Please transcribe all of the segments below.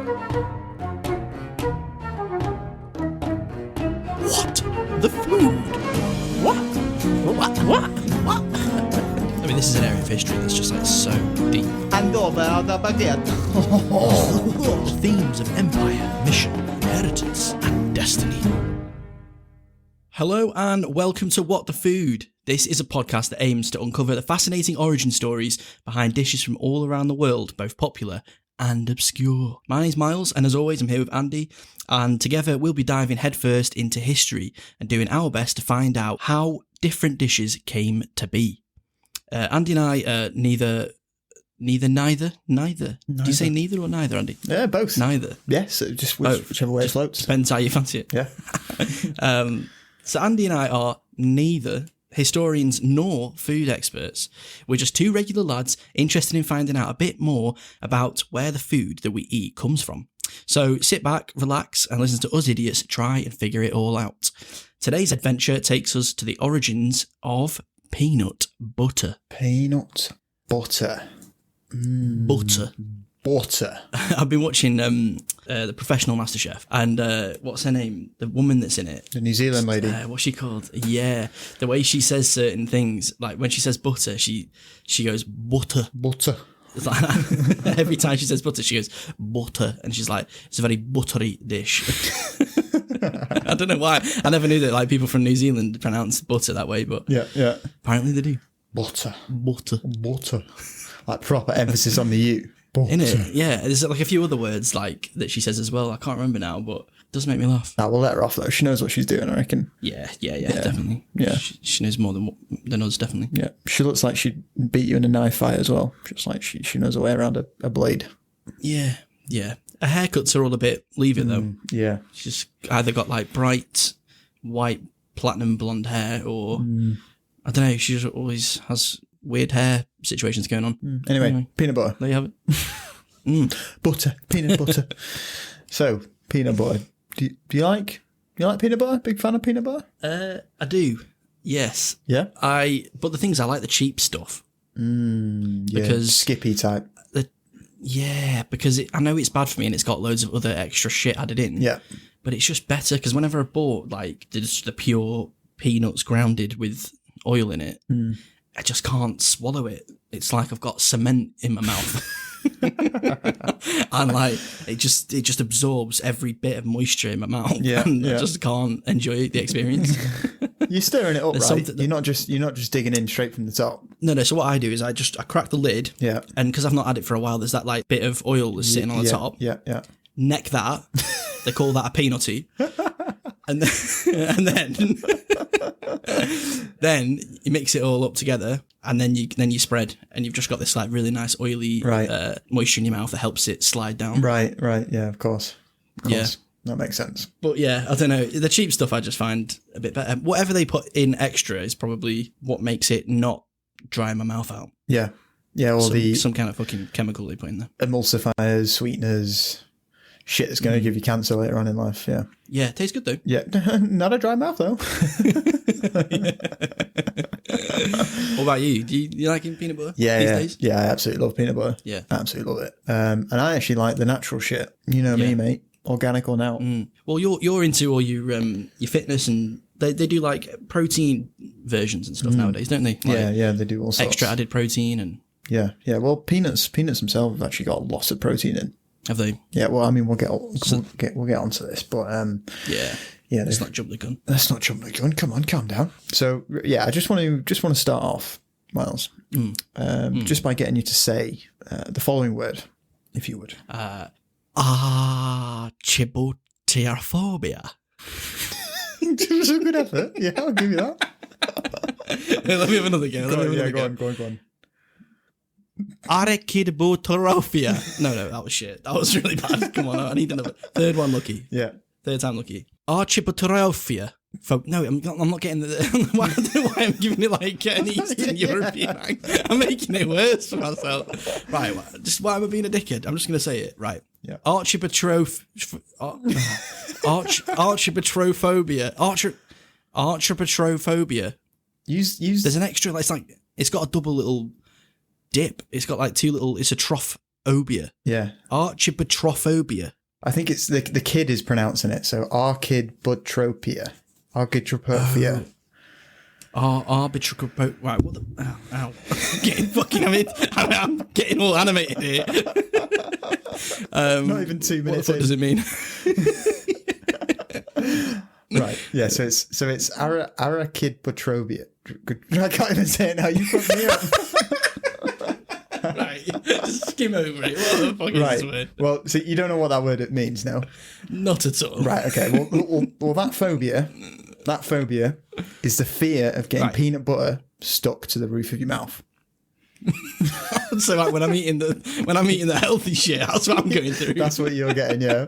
What? The food? What? I mean, this is an area of history that's just like so deep. And over the baguette. The themes of empire, mission, inheritance, and destiny. Hello and welcome to What the Food. This is a podcast that aims to uncover the fascinating origin stories behind dishes from all around the world, both popular and obscure. My name's Miles, and as always, I'm here with Andy, and together we'll be diving headfirst into history and doing our best to find out how different dishes came to be. Andy and I are neither. Do you say neither or neither, Andy? Yeah, both. Neither. Yes, just whichever way it floats. Depends how you fancy it. Yeah. So Andy and I are neither historians nor food experts. We're just two regular lads interested in finding out a bit more about where the food that we eat comes from. So sit back, relax, and listen to us idiots try and figure it all out. Today's adventure takes us to the origins of peanut butter. Peanut butter. Butter. Butter. I've been watching the Professional MasterChef, and what's her name? The woman that's in it. The New Zealand lady. What's she called? Yeah, the way she says certain things, like when she says butter, she goes butter. Butter. It's like every time she says butter, she goes butter, and she's like, it's a very buttery dish. I don't know why. I never knew that like people from New Zealand pronounce butter that way, but Yeah. apparently they do. Butter. Butter. Like proper emphasis on the U. Butter. In it, yeah. There's like a few other words like that she says as well. I can't remember now, but it does make me laugh. Nah, we'll let her off though. She knows what she's doing, I reckon. Yeah, definitely. Yeah. She knows more than us, definitely. Yeah. She looks like she'd beat you in a knife fight as well. Just like she knows her way around a blade. Yeah. Her haircuts are all a bit leave it though. Yeah. She's either got like bright white platinum blonde hair or I don't know, she just always has weird hair situations going on. Anyway, peanut butter. There you have it. Butter. Peanut butter. So, peanut butter. Do you like peanut butter? Big fan of peanut butter? I do. Yes. Yeah? But the thing is, I like the cheap stuff. Yeah, Because Skippy type. Because I know it's bad for me and it's got loads of other extra shit added in. Yeah. But it's just better because whenever I bought like the pure peanuts grounded with oil in it, I just can't swallow it. It's like I've got cement in my mouth. And like it just absorbs every bit of moisture in my mouth. Yeah, and I just can't enjoy the experience. You're stirring it up, There's right? something You're not just digging in straight from the top. No. So what I do is I crack the lid. Yeah. And because I've not had it for a while, there's that like bit of oil that's sitting on the top. Yeah. Neck that. They call that a peanutty. And then you mix it all up together, and then you spread, and you've just got this like really nice oily moisture in your mouth that helps it slide down. Right. Yeah, of course. Yeah. That makes sense. But yeah, I don't know. The cheap stuff I just find a bit better. Whatever they put in extra is probably what makes it not dry my mouth out. Yeah. Yeah, or some kind of fucking chemical they put in there. Emulsifiers, sweeteners, shit that's going to give you cancer later on in life, yeah. Yeah, tastes good though. Yeah, not a dry mouth though. What about you? Do you like eating peanut butter these days? Yeah, I absolutely love peanut butter. Yeah. Absolutely love it. And I actually like the natural shit. You know me, mate. Organic or now. Well, you're into all your fitness, and they do like protein versions and stuff nowadays, don't they? Like Yeah, they do all sorts. extra added protein and Yeah. Well, peanuts themselves have actually got lots of protein in. have they? Yeah. Well, I mean, we'll get onto this, but Yeah. Let's not jump the gun. Let's not jump the gun. Come on, calm down. So yeah, I just want to start off, Miles, just by getting you to say the following word, if you would. Archibaldophilia. It was a good effort. Yeah, I'll give you that. Let me have another go. Go on. Archibaldophilia. No, that was shit. That was really bad. Come on, I need another. Third one lucky. Yeah. Third time lucky. Archibaldophilia. No, I'm not getting the. Why I'm giving it like an Eastern European accent? I'm making it worse for myself. Right, just why am I being a dickhead? I'm just going to say it. Right. Yeah. Archipatrophobia. Use. There's an extra. It's got a double little dip. It's got like two little. It's a trophobia. Yeah. Archipatrophobia. I think it's the kid is pronouncing it. So Archidbotropia. Archidbotropia. Arbitrary. Right, what the? Ow. I'm getting all animated here. Not even 2 minutes. What does it mean? Right. Yeah. So it's Arachidbotropia. I can't even say it now. You put me up. Right. Just skim over it. What the fuck is this word? Well, so you don't know what that word means now. Not at all. Right. Okay. Well, that phobia is the fear of getting peanut butter stuck to the roof of your mouth. So like when I'm eating the healthy shit, that's what I'm going through. That's what you're getting, yeah.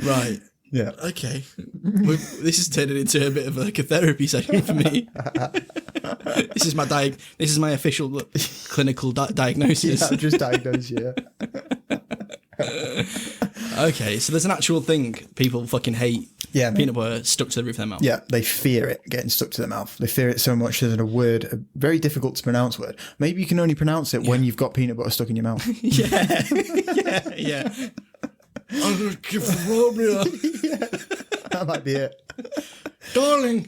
Right. Yeah. Okay. This is turning into a bit of like a therapy session for me. This is my official clinical diagnosis. Yeah, I've just diagnosed you. Okay, so there's an actual thing people fucking hate. Yeah, peanut butter stuck to the roof of their mouth. Yeah, they fear it getting stuck to their mouth. They fear it so much that a very difficult to pronounce word. Maybe you can only pronounce it when you've got peanut butter stuck in your mouth. Yeah. That might be it. Darling.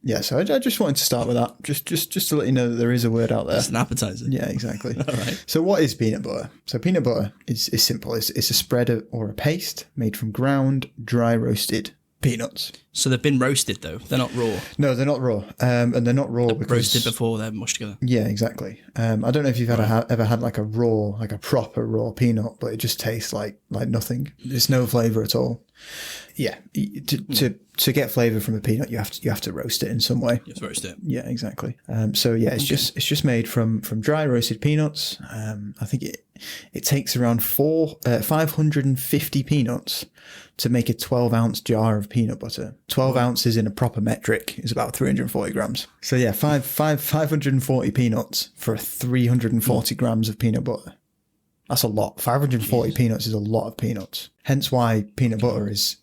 Yeah, so I just wanted to start with that, just to let you know that there is a word out there. It's an appetizer. Yeah, exactly. All right. So what is peanut butter? So peanut butter is simple. It's a spread or a paste made from ground, dry roasted peanuts. So they've been roasted though. They're not raw. No, they're not raw. And they're not raw because roasted before they're mushed together. Yeah, exactly. I don't know if you've ever had like a proper raw peanut, but it just tastes like nothing. There's no flavour at all. Yeah, to get flavour from a peanut, you have to roast it in some way. You have to roast it. Yeah, exactly. So yeah, it's just made from dry roasted peanuts. I think it takes around 550 peanuts to make a 12-ounce jar of peanut butter. 12 ounces in a proper metric is about 340 grams. So yeah, 540 peanuts for 340 grams of peanut butter. That's a lot. 540 peanuts is a lot of peanuts. Hence why peanut butter is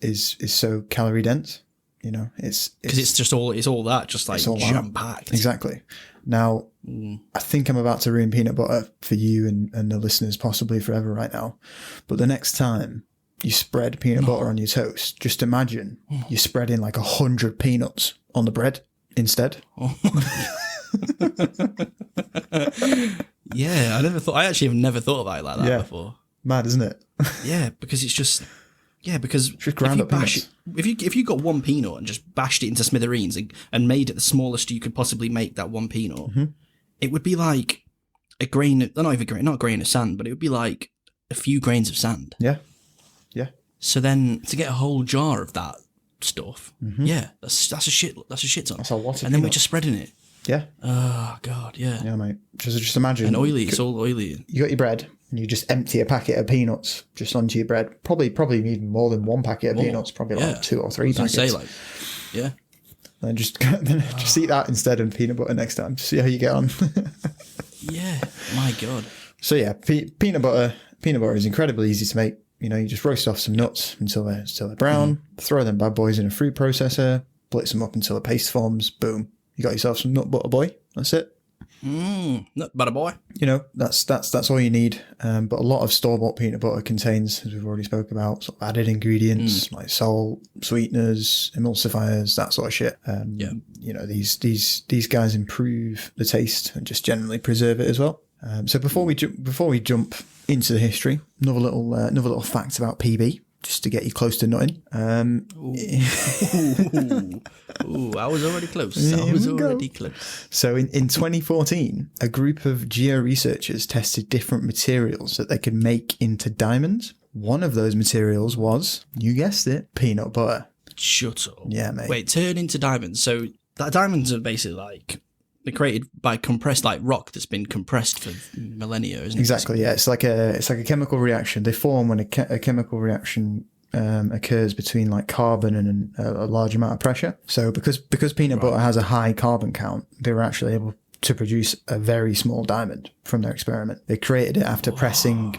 so calorie dense. You know, it's because it's all that, just like jam packed. Exactly. Now, I think I'm about to ruin peanut butter for you and the listeners, possibly forever right now. But the next time you spread peanut butter on your toast, just imagine you're spreading like 100 peanuts on the bread instead. Yeah, I actually have never thought about it like that before. Mad, isn't it? Yeah, because it's just ground up peanuts. If you got one peanut and just bashed it into smithereens and made it the smallest you could possibly make that one peanut, it would be like not a grain of sand, but it would be like a few grains of sand. Yeah. So then to get a whole jar of that stuff, that's a shit ton. That's a lot of and then we're just spreading it. Yeah. Oh God, yeah. Yeah, mate. Just imagine. And oily. It's all oily. You got your bread, and you just empty a packet of peanuts just onto your bread. Probably even more than one packet of peanuts. Probably like 2 or 3 packets. And just eat that instead of peanut butter next time. See how you get on. Yeah. My God. So yeah, peanut butter is incredibly easy to make. You know, you just roast off some nuts until they're brown. Throw them bad boys in a food processor. Blitz them up until the paste forms. Boom. You got yourself some nut butter, boy. That's it. Nut butter, boy. You know, that's all you need. But a lot of store-bought peanut butter contains, as we've already spoke about, sort of added ingredients like salt, sweeteners, emulsifiers, that sort of shit. You know, these guys improve the taste and just generally preserve it as well. So before we jump into the history, another little fact about PB. Just to get you close to nutting. I was already close. So in 2014, a group of geo-researchers tested different materials that they could make into diamonds. One of those materials was, you guessed it, peanut butter. Shut up. Yeah, mate. Wait, turn into diamonds. So that diamonds are basically like, they're created by compressed like rock that's been compressed for millennia, isn't it? Exactly, yeah. It's like a chemical reaction. They form when a chemical reaction occurs between like carbon and a large amount of pressure. So because peanut butter has a high carbon count, they were actually able to produce a very small diamond from their experiment. They created it after pressing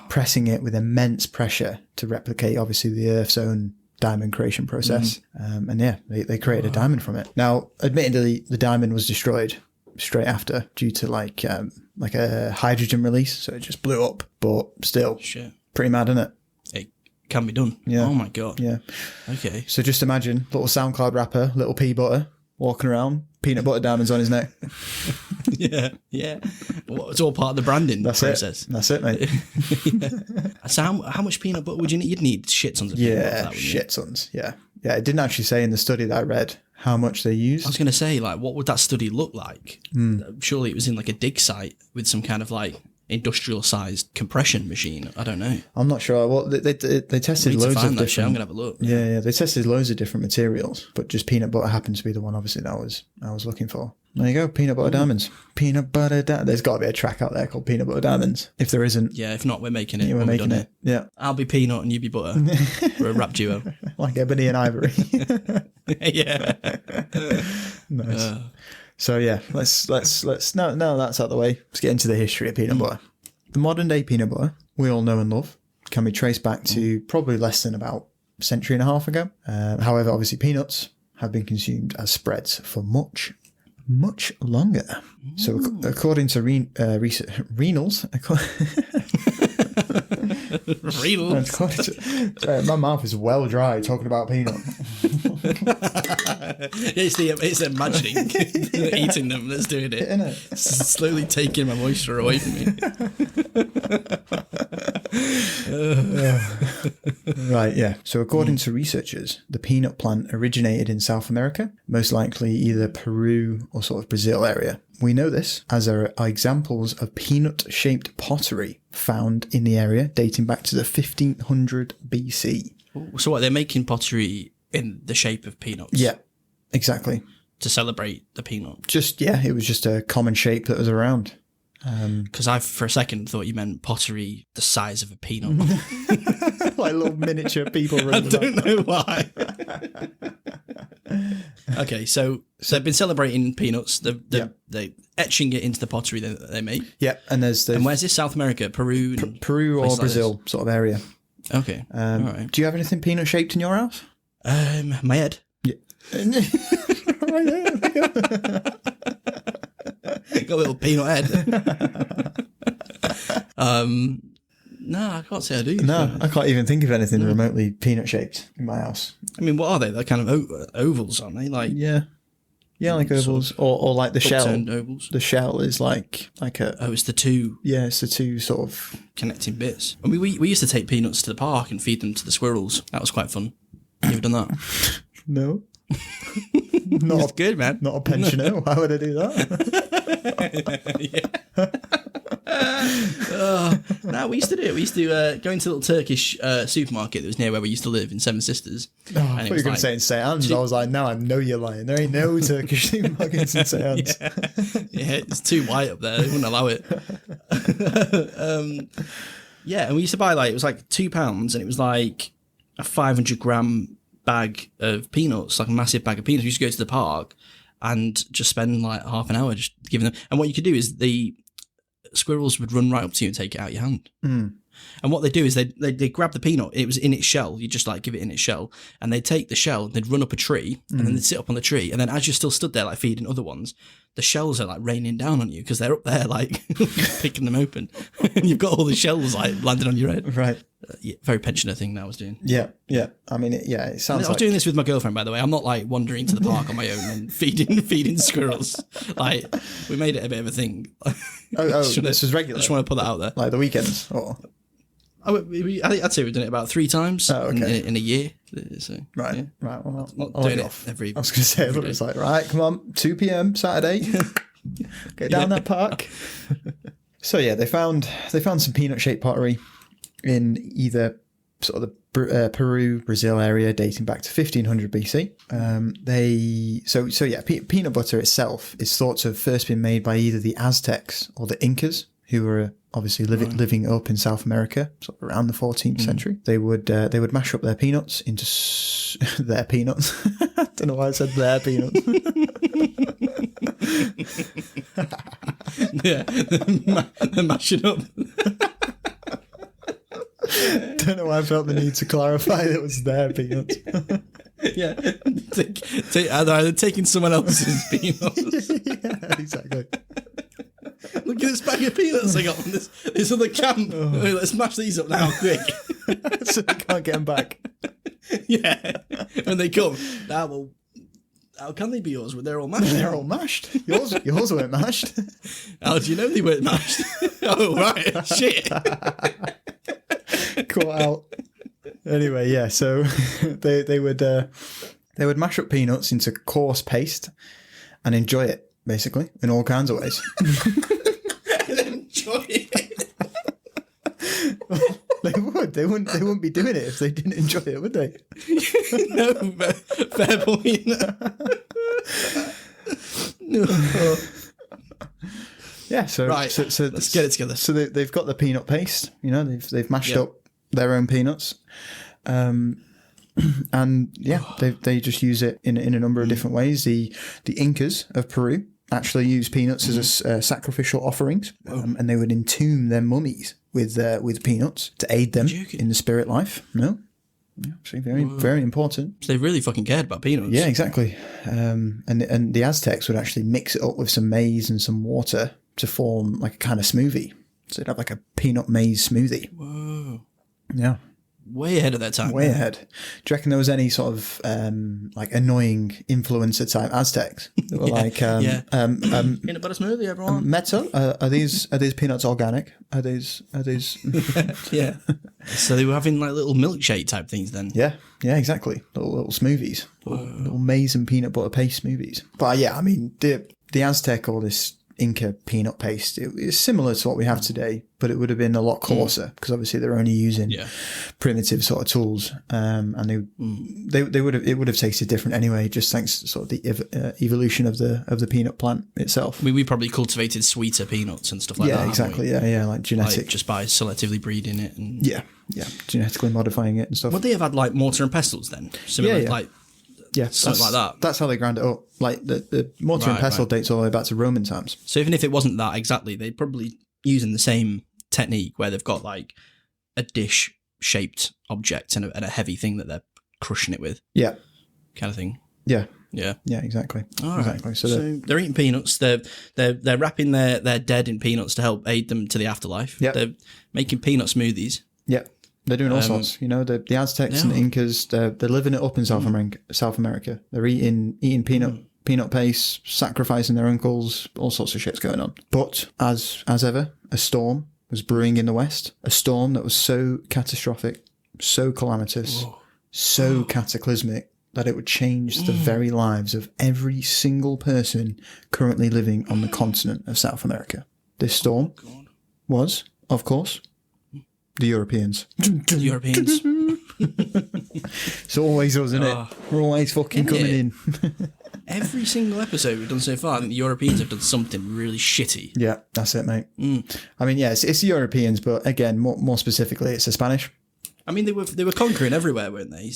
it with immense pressure to replicate obviously the Earth's own diamond creation process. And yeah, they created a diamond from it. Now, admittedly, the diamond was destroyed straight after due to like a hydrogen release. So it just blew up. But still, Shit. pretty mad, isn't it? It can be done. Yeah. Oh my God. Yeah. Okay. So just imagine little SoundCloud rapper, little pea butter, walking around, peanut butter diamonds on his neck. Yeah. Well, it's all part of the branding process. That's it, mate. So how much peanut butter would you need? You'd need shit tons of peanut butter for that, wouldn't you? Shit tons. Yeah. Yeah. It didn't actually say in the study that I read how much they used. I was going to say, like, what would that study look like? Surely it was in like a dig site with some kind of like industrial sized compression machine. I don't know. I'm not sure. Well, they tested We need to loads find of that shit. I'm different. going to have a look. Yeah. They tested loads of different materials, but just peanut butter happened to be the one, obviously, that I was looking for. There you go, peanut butter diamonds. Peanut butter diamonds. There's got to be a track out there called Peanut Butter Diamonds. If there isn't, Yeah, if not, we're making it. we're when we've making done it. Yeah, I'll be peanut and you be butter. We're a rap duo. like ebony and ivory. Yeah. Nice. So yeah, let's now that's out of the way. Let's get into the history of peanut butter. The modern day peanut butter we all know and love can be traced back to probably less than about a century and a half ago. However, obviously peanuts have been consumed as spreads for much longer. So according to renals, my mouth is well dry talking about peanut. It's imagining eating them that's doing it. Isn't it? Slowly taking my moisture away from me. Right, yeah. So according to researchers, the peanut plant originated in South America, most likely either Peru or sort of Brazil area. We know this as there are examples of peanut-shaped pottery found in the area dating back to the 1500 BC. So what, they're making pottery in the shape of peanuts? Yeah, exactly. To celebrate the peanut? It was just a common shape that was around. Because I, for a second, thought you meant pottery the size of a peanut. Like little miniature people I running don't know why. Okay, so they've been celebrating peanuts. They're etching it into the pottery that they make. Yeah, and And where's this? South America, Peru, Peru or Brazil sort of area. Okay, all right. Do you have anything peanut shaped in your house? My head. Yeah. Right there. Got a little peanut head. No, I can't say I do. No, I can't even think of anything remotely peanut shaped in my house. I mean, what are they? They're kind of ovals, aren't they? Like like ovals, or like the shell. Ovals. The shell is like a. Oh, it's the two. Yeah, it's the two sort of connecting bits. I mean, we used to take peanuts to the park and feed them to the squirrels. That was quite fun. You ever done that? No. Not good, man. Not a pensioner. Why would I do that? No, we used to do it. We used to go into a little Turkish supermarket that was near where we used to live in Seven Sisters. I thought you were going to say in St. Anne's. I was like, no, I know you're lying. There ain't no Turkish supermarkets in St. Anne's. Yeah, it's too white up there. They wouldn't allow it. And we used to buy it was like £2 and it was like a 500 gram bag of peanuts, like a massive bag of peanuts. We used to go to the park and just spend like half an hour just giving them. And what you could do is the squirrels would run right up to you and take it out of your hand. And what they do is they grab the peanut. It was in its shell. You just like give it in its shell, and they'd take the shell. They'd run up a tree, and then they'd sit up on the tree. And then as you're still stood there, like feeding other ones, the shells are like raining down on you because they're up there, like picking them open. And you've got all the shells like landing on your head. Right. Very pensioner thing that I was doing. Yeah. I mean, it sounds. I was doing this with my girlfriend, by the way. I'm not like wandering to the park on my own and feeding squirrels. Like we made it a bit of a thing. This is regular. I just want to put that out there. Like the weekends, or. I'd say we've done it about 3 times in a year. So, right. Yeah. Right. Well, not doing it every. I was going to say, it was like, right, come on, 2 p.m. Saturday, get down that park. So yeah, they found some peanut shaped pottery in either sort of the Peru, Brazil area dating back to 1500 BC. Peanut butter itself is thought to have first been made by either the Aztecs or the Incas, who were obviously living up in South America, sort of around the 14th century. They would mash up their peanuts into their peanuts. I don't know why I said their peanuts. Yeah, they're mashing up. Don't know why I felt the need to clarify that it was their peanuts. Yeah, either taking someone else's peanuts. Yeah. exactly. Look at this bag of peanuts I got from this other camp. Oh, let's smash these up now, quick. So they can't get them back. Yeah. When they come, well, how can they be yours when they're all mashed? They're all mashed. Yours weren't mashed. How do you know they weren't mashed? Oh, right. Shit. Caught out. Anyway, yeah, so they would mash up peanuts into coarse paste and enjoy it, basically, in all kinds of ways. Enjoy it. They would. They wouldn't be doing it if they didn't enjoy it, would they? No, fair point. Yeah, so right. So let's get it together. So they've got the peanut paste. They've mashed up their own peanuts, and they just use it in a number of different ways. The Incas of Peru actually used peanuts as sacrificial offerings, and they would entomb their mummies with peanuts to aid them in the spirit life. No, yeah, actually very important. So they really fucking cared about peanuts. Yeah, exactly. And the Aztecs would actually mix it up with some maize and some water to form like a kind of smoothie. So they'd have like a peanut maize smoothie. Whoa. Yeah. Way ahead of their time. Way ahead. Do you reckon there was any sort of like annoying influencer type Aztecs that were peanut butter smoothie, everyone. Metal? Are these peanuts organic? Are these? Yeah. So they were having like little milkshake type things then. Yeah, exactly. Little smoothies, little maize and peanut butter paste smoothies. But yeah, I mean the Aztec or this Inca peanut paste, it is similar to what we have today, but it would have been a lot coarser because obviously they're only using primitive sort of tools, and it would have tasted different anyway, just thanks to sort of the evolution of the peanut plant itself. We probably cultivated sweeter peanuts and stuff like that. Yeah, exactly. Yeah, like genetic, just by selectively breeding it and genetically modifying it and stuff. Would they have had like mortar and pestles then? Similar, like. Yeah, something like that. That's how they ground it up. Like the mortar and pestle dates all the way back to Roman times. So even if it wasn't that exactly, they'd probably using the same technique where they've got like a dish-shaped object and a heavy thing that they're crushing it with. Yeah, kind of thing. Yeah, Exactly. exactly. So they're eating peanuts. They're wrapping their dead in peanuts to help aid them to the afterlife. Yeah, they're making peanut smoothies. Yeah. They're doing all sorts, the Aztecs and the Incas. They're living it up in South America. They're eating peanut paste, sacrificing their uncles, all sorts of shit's going on. But as ever, a storm was brewing in the west. A storm that was so catastrophic, so calamitous, so cataclysmic that it would change the very lives of every single person currently living on the continent of South America. This storm was, of course, the Europeans. The Europeans. It's always us, isn't it? We're always fucking coming in. Every single episode we've done so far, I think the Europeans have done something really shitty. Yeah, that's it, mate. I mean, yeah, it's the Europeans, but again, more specifically, it's the Spanish. I mean, they were conquering everywhere, weren't they?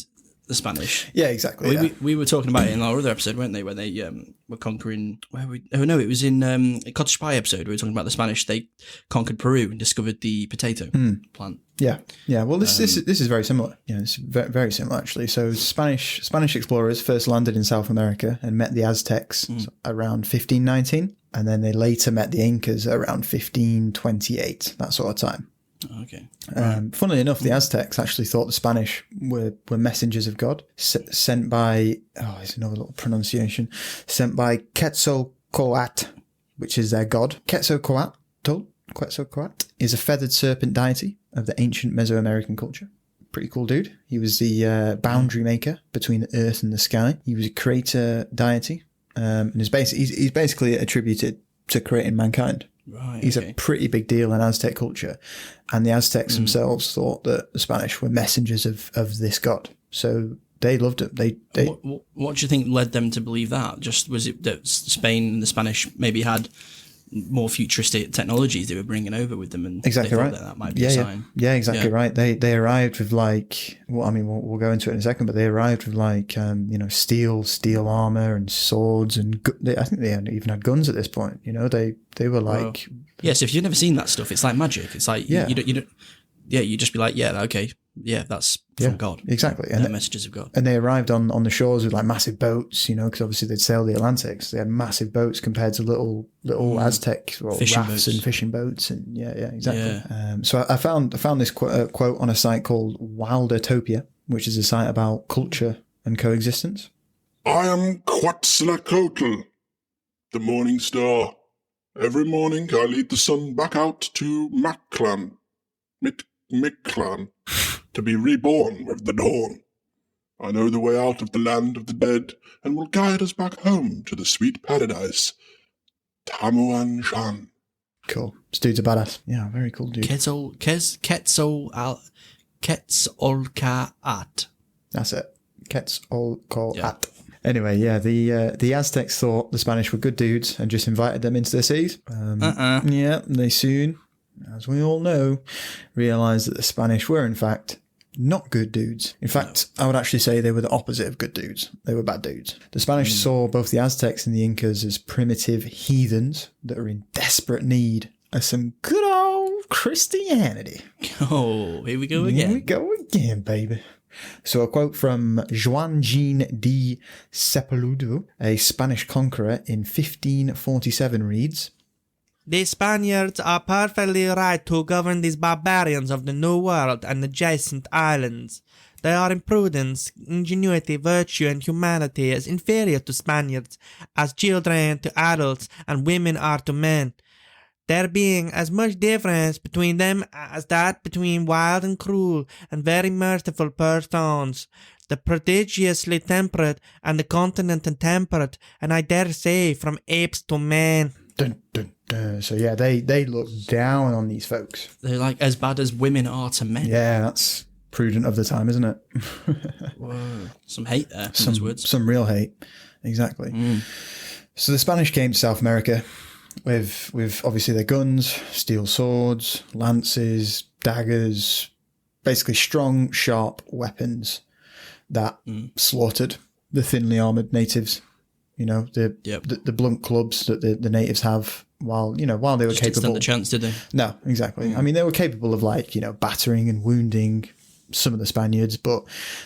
The Spanish. Yeah, exactly. We were talking about it in our other episode, weren't they? Where they were conquering. It was in a Cottage Pie episode. We were talking about the Spanish. They conquered Peru and discovered the potato plant. Yeah. Well, this is very similar. Yeah, it's very, very similar actually. So Spanish explorers first landed in South America and met the Aztecs around 1519, and then they later met the Incas around 1528. That sort of time. Okay. Funnily enough, the Aztecs actually thought the Spanish were messengers of God, sent by, here's another little pronunciation, sent by Quetzalcoatl, which is their god. Quetzalcoatl is a feathered serpent deity of the ancient Mesoamerican culture. Pretty cool dude. He was the boundary maker between the earth and the sky. He was a creator deity, and he's basically attributed to creating mankind. Right, he's a pretty big deal in Aztec culture, and the Aztecs themselves thought that the Spanish were messengers of this god, so they loved it. What do you think led them to believe that? Just was it that Spain and the Spanish maybe had more futuristic technologies they were bringing over with them, and exactly right. That might be a sign. Yeah, exactly right. They arrived with we'll go into it in a second, but they arrived with steel armor and swords, and I think they even had guns at this point. They were like, so if you've never seen that stuff, it's like magic. It's like you don't. Yeah, you just be like, yeah, okay, yeah, that's from God. Exactly. They're messages of God. And they arrived on the shores with like massive boats, because obviously they'd sail the Atlantic. So they had massive boats compared to little Aztec Fishing rafts boats. and fishing boats. And yeah, exactly. Yeah. So I found this quote on a site called Wildertopia, which is a site about culture and coexistence. I am Quetzalcoatl, the morning star. Every morning I lead the sun back out to Mictlan, to be reborn with the dawn. I know the way out of the land of the dead and will guide us back home to the sweet paradise, Tamuan Shan. Cool. This dude's a badass. Yeah, very cool dude. Quetzalcoatl. That's it. Quetzalcoatl. Yeah. Anyway, yeah, the Aztecs thought the Spanish were good dudes and just invited them into their seas. Yeah, they soon, as we all know, realised that the Spanish were, in fact, not good dudes. In fact, I would actually say they were the opposite of good dudes. They were bad dudes. The Spanish saw both the Aztecs and the Incas as primitive heathens that are in desperate need of some good old Christianity. Oh, here we go again. Here we go again, baby. So a quote from Juan Jean de Sepúlveda, a Spanish conqueror in 1547 reads, "The Spaniards are perfectly right to govern these barbarians of the New World and adjacent islands. They are in prudence, ingenuity, virtue, and humanity as inferior to Spaniards as children to adults and women are to men. There being as much difference between them as that between wild and cruel and very merciful persons, the prodigiously temperate and the continent intemperate, and I dare say from apes to men." Dun, dun, dun. So yeah, they look down on these folks. They're like as bad as women are to men. Yeah, that's prudent of the time, isn't it? Whoa. Some hate there in those words. Some real hate. Exactly. So the Spanish came to South America with obviously their guns, steel swords, lances, daggers, basically strong, sharp weapons that slaughtered the thinly armoured natives. The blunt clubs that the natives have while they were Just capable. Didn't stand a chance, did they? No, exactly. I mean, they were capable of battering and wounding some of the Spaniards, but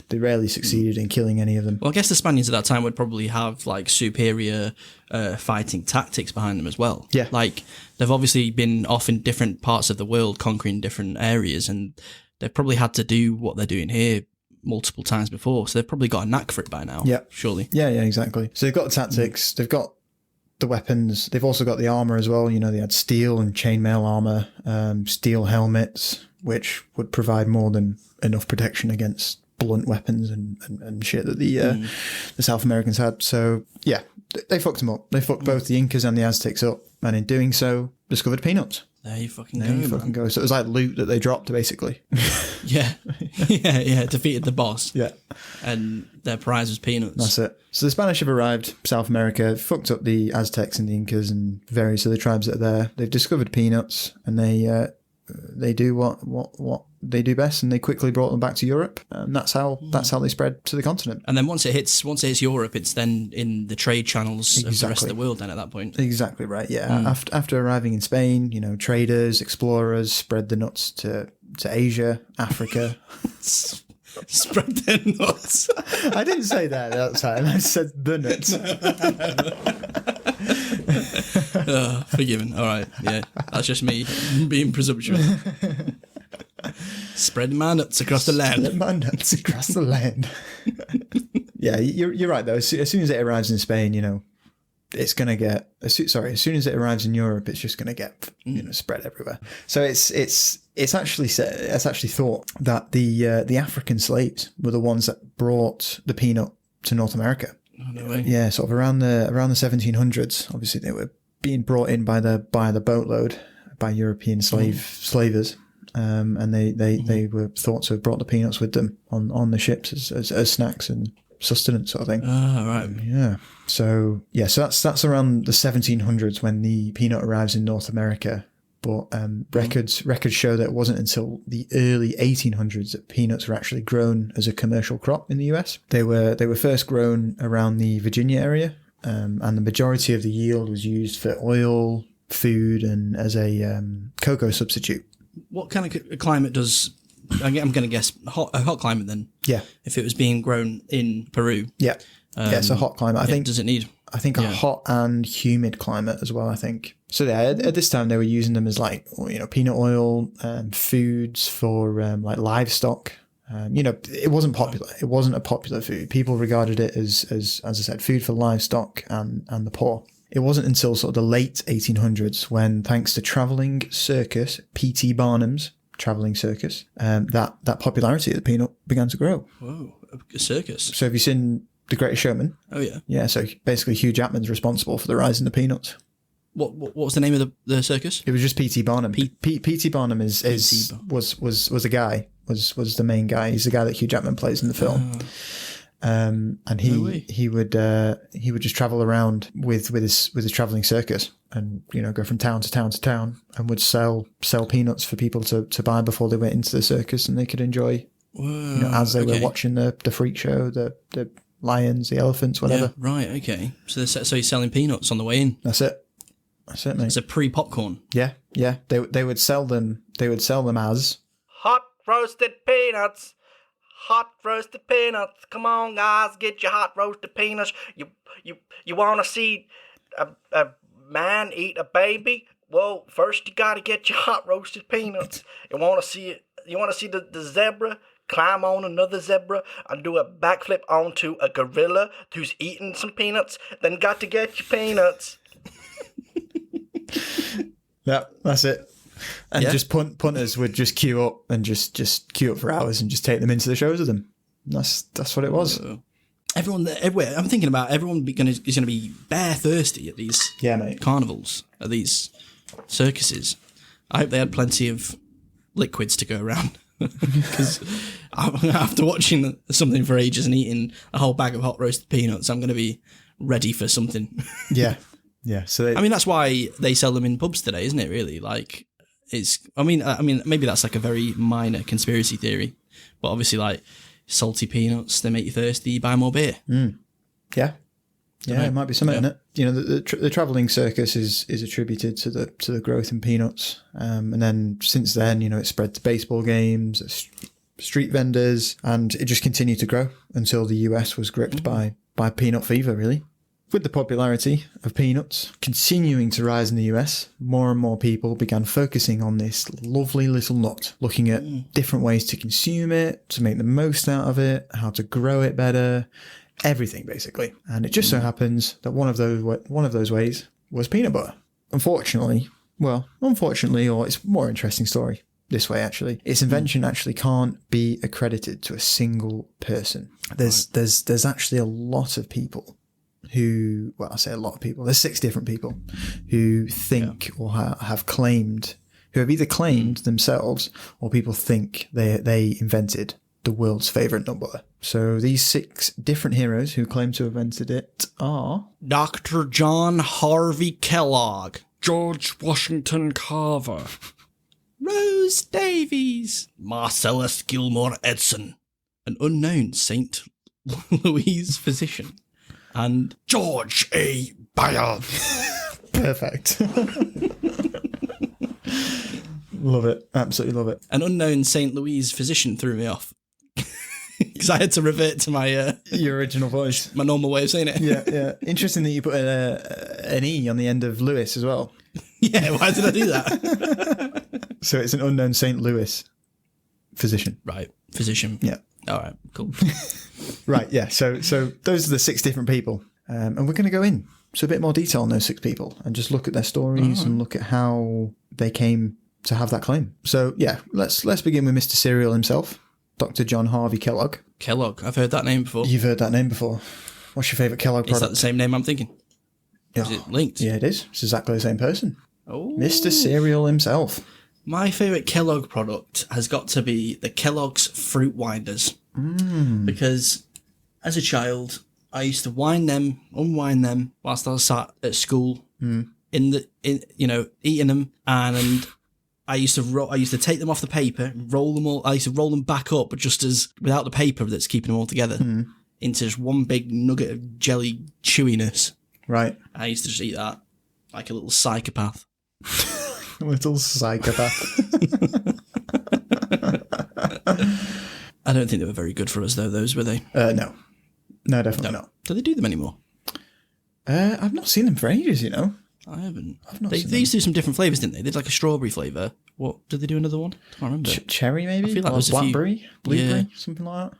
they rarely succeeded in killing any of them. Well, I guess the Spaniards at that time would probably have superior fighting tactics behind them as well. Yeah. They've obviously been off in different parts of the world, conquering different areas, and they've probably had to do what they're doing here multiple times before, so they've probably got a knack for it by now. Yeah. Surely. Yeah, exactly. So they've got the tactics, they've got the weapons, they've also got the armour as well. They had steel and chainmail armour, steel helmets, which would provide more than enough protection against blunt weapons and shit that the South Americans had. So yeah, they fucked them up. They fucked both the Incas and the Aztecs up, and in doing so, discovered peanuts. There you fucking go. So it was like loot that they dropped, basically. Yeah. yeah. Defeated the boss. Yeah. And their prize was peanuts. That's it. So the Spanish have arrived, South America, fucked up the Aztecs and the Incas and various other tribes that are there. They've discovered peanuts, and they do what they do best, and they quickly brought them back to Europe, and that's how they spread to the continent. And then once it hits Europe, it's then in the trade channels of the rest of the world. Then at that point, exactly right. Yeah, after arriving in Spain, traders, explorers spread the nuts to Asia, Africa. Spread their nuts. I didn't say that time. I said the nuts. Forgiven. All right. Yeah, that's just me being presumptuous. Spread my nuts across the land. Spread my nuts across the land. Yeah, you're right though. As soon as it arrives in Spain, it's going to get. As soon as it arrives in Europe, it's just going to get spread everywhere. So it's actually thought that the African slaves were the ones that brought the peanut to North America. Oh, no way. Yeah, sort of around the 1700s. Obviously, they were being brought in by the boatload by European slavers, and they were thought to have brought the peanuts with them on the ships as snacks and sustenance sort of thing. Right. Yeah. So that's around the 1700s when the peanut arrives in North America. But records show that it wasn't until the early 1800s that peanuts were actually grown as a commercial crop in the US. They were first grown around the Virginia area, and the majority of the yield was used for oil, food, and as a cocoa substitute. What kind of climate does I'm going to guess a hot climate then. Yeah. If it was being grown in Peru. Yeah. Yeah, it's a hot climate. I think. Does it need? I think a hot and humid climate as well, I think. So yeah, at this time they were using them as like, peanut oil, foods for like livestock. It wasn't popular. It wasn't a popular food. People regarded it as I said, food for livestock and the poor. It wasn't until sort of the late 1800s when, thanks to travelling circus, P.T. Barnum's travelling circus, that popularity of the peanut began to grow. Whoa, a circus. So have you seen The Greatest Showman? Oh, yeah. Yeah, so basically Hugh Jackman's responsible for the rise in the peanuts. What was the name of the circus? It was just P.T. Barnum. P.T. Barnum was a guy, was the main guy. He's the guy that Hugh Jackman plays in the film. And he would just travel around with his traveling circus and go from town to town to town and would sell peanuts for people to buy before they went into the circus, and they could enjoy as they were watching the freak show, the lions, the elephants, whatever. Yeah, right, okay. So he's selling peanuts on the way in. That's it, mate. It's a pre-popcorn. Yeah. They would sell them as hot roasted peanuts. Hot roasted peanuts. Come on, guys, get your hot roasted peanuts. You want to see a man eat a baby? Well, first you got to get your hot roasted peanuts. You want to see the zebra climb on another zebra and do a backflip onto a gorilla who's eating some peanuts? Then got to get your peanuts. Yeah, that's it. And just punters would just queue up and just queue up for hours and just take them into the shows with them. That's what it was. Everywhere. I'm thinking about everyone is going to be bare thirsty at these carnivals, at these circuses. I hope they had plenty of liquids to go around. Because after watching something for ages and eating a whole bag of hot roasted peanuts, I'm going to be ready for something. Yeah. So that's why they sell them in pubs today, isn't it? Really, like I mean, maybe that's like a very minor conspiracy theory, but obviously, like salty peanuts, they make you thirsty. You buy more beer. Yeah, it might be something in it. The travelling circus is attributed to the growth in peanuts, and then since then, it spread to baseball games, street vendors, and it just continued to grow until the US was gripped by peanut fever, really. With the popularity of peanuts continuing to rise in the US, more and more people began focusing on this lovely little nut, looking at different ways to consume it, to make the most out of it, how to grow it better, everything basically. And it just so happens that one of those ways was peanut butter. Unfortunately, or it's a more interesting story this way actually. Its invention actually can't be accredited to a single person. There's actually a lot of people who, well, I say a lot of people, there's 6 different people who think or have claimed, who have either claimed themselves or people think they invented the world's favourite nut butter. So these 6 different heroes who claim to have invented it are Dr. John Harvey Kellogg, George Washington Carver, Rose Davies, Marcellus Gilmore Edson, an unknown St. Louis physician, and George A. Bayard. Perfect. Love it. Absolutely love it. An unknown St. Louis physician threw me off. Because I had to revert to my... your original voice. My normal way of saying it. Yeah. Interesting that you put an E on the end of Lewis as well. Yeah, why did I do that? So it's an unknown St. Louis physician. Right, physician. Yeah. All right, cool. Right, yeah. So those are the 6 different people. And we're going to go in to a bit more detail on those 6 people and just look at their stories and look at how they came to have that claim. So, yeah, let's begin with Mr. Cereal himself, Dr. John Harvey Kellogg. Kellogg, I've heard that name before. You've heard that name before. What's your favourite Kellogg product? Is that the same name I'm thinking? Is it linked? Yeah, it is. It's exactly the same person. Oh. Mr. Cereal himself. My favourite Kellogg product has got to be the Kellogg's Fruit Winders. Because as a child, I used to unwind them whilst I was sat at school eating them, and I used to take them off the paper, roll them all. I used to roll them back up, but just as without the paper that's keeping them all together, into just one big nugget of jelly chewiness. Right. I used to just eat that like a little psychopath. A little psychopath. I don't think they were very good for us, though, those, were they? No. No, definitely not. Do they do them anymore? I've not seen them for ages, you know. I haven't. I've not They seen used to do some different flavours, didn't they? They did like a strawberry flavour. What, did they do another one? I can't remember. Cherry, maybe? I feel like or there's a few- blackberry? Blueberry? Something like that.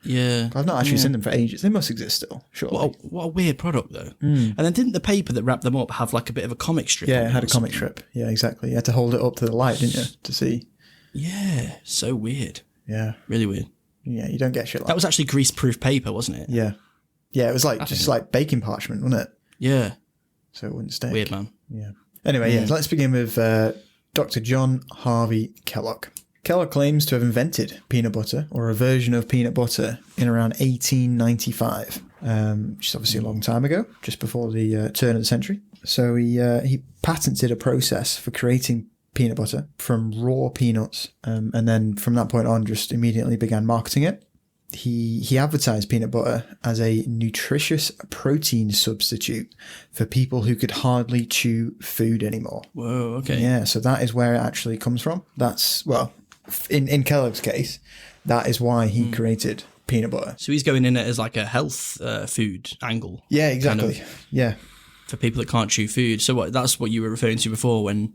Yeah. I've not actually seen them for ages. They must exist still, surely. What a weird product, though. And then didn't the paper that wrapped them up have like a bit of a comic strip? Yeah, on it had a or comic something? strip. Yeah, exactly. You had to hold it up to the light, didn't you, to see? Yeah, so weird. Yeah. Really weird. Yeah, you don't get shit like That was actually grease-proof paper, wasn't it? Yeah. Yeah, it was like just like baking parchment, wasn't it? Yeah. So it wouldn't stick. Weird, man. Yeah. Anyway, yeah, so let's begin with Dr. John Harvey Kellogg. Kellogg claims to have invented peanut butter, or a version of peanut butter, in around 1895, which is obviously a long time ago, just before the turn of the century. So he patented a process for creating peanut butter from raw peanuts, and then from that point on, just immediately began marketing it. He advertised peanut butter as a nutritious protein substitute for people who could hardly chew food anymore. Whoa, okay. Yeah, so that is where it actually comes from. That's, well, in Kellogg's case, that is why he created peanut butter. So he's going in it as like a health food angle. Yeah, exactly. Kind of, yeah. for people that can't chew food. So that's what you were referring to before when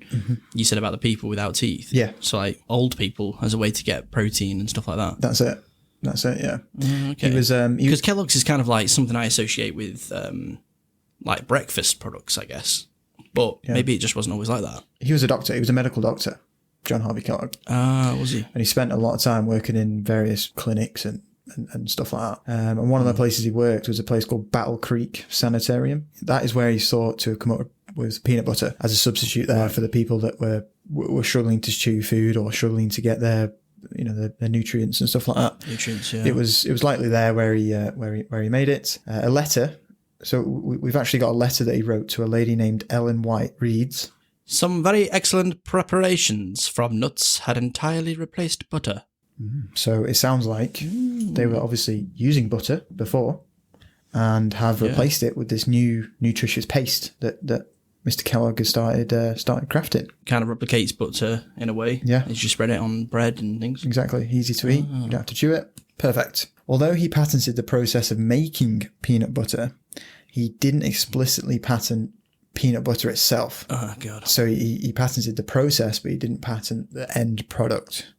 you said about the people without teeth. Yeah. So like old people as a way to get protein and stuff like that. That's it. Yeah. Okay. He was Because Kellogg's is kind of like something I associate with like breakfast products, I guess. But maybe it just wasn't always like that. he was a doctor. He was a medical doctor, John Harvey Kellogg. Ah, was he? And he spent a lot of time working in various clinics and stuff like that. And one of the places he worked was a place called Battle Creek Sanitarium. That is where he sought to come up with peanut butter as a substitute there for the people that were struggling to chew food or struggling to get their nutrients and stuff like that. Nutrients, yeah. It was likely there where he made it. A letter. So we've actually got a letter that he wrote to a lady named Ellen White. Reads, "Some very excellent preparations from nuts had entirely replaced butter." so it sounds like they were obviously using butter before and have replaced it with this new nutritious paste that Mr. Kellogg has started crafting. Kind of replicates butter in a way. Yeah. It's just spread it on bread and things. Exactly. Easy to eat. You don't have to chew it. Perfect. Although he patented the process of making peanut butter, he didn't explicitly patent peanut butter itself. Oh, God. So he patented the process, but he didn't patent the end product.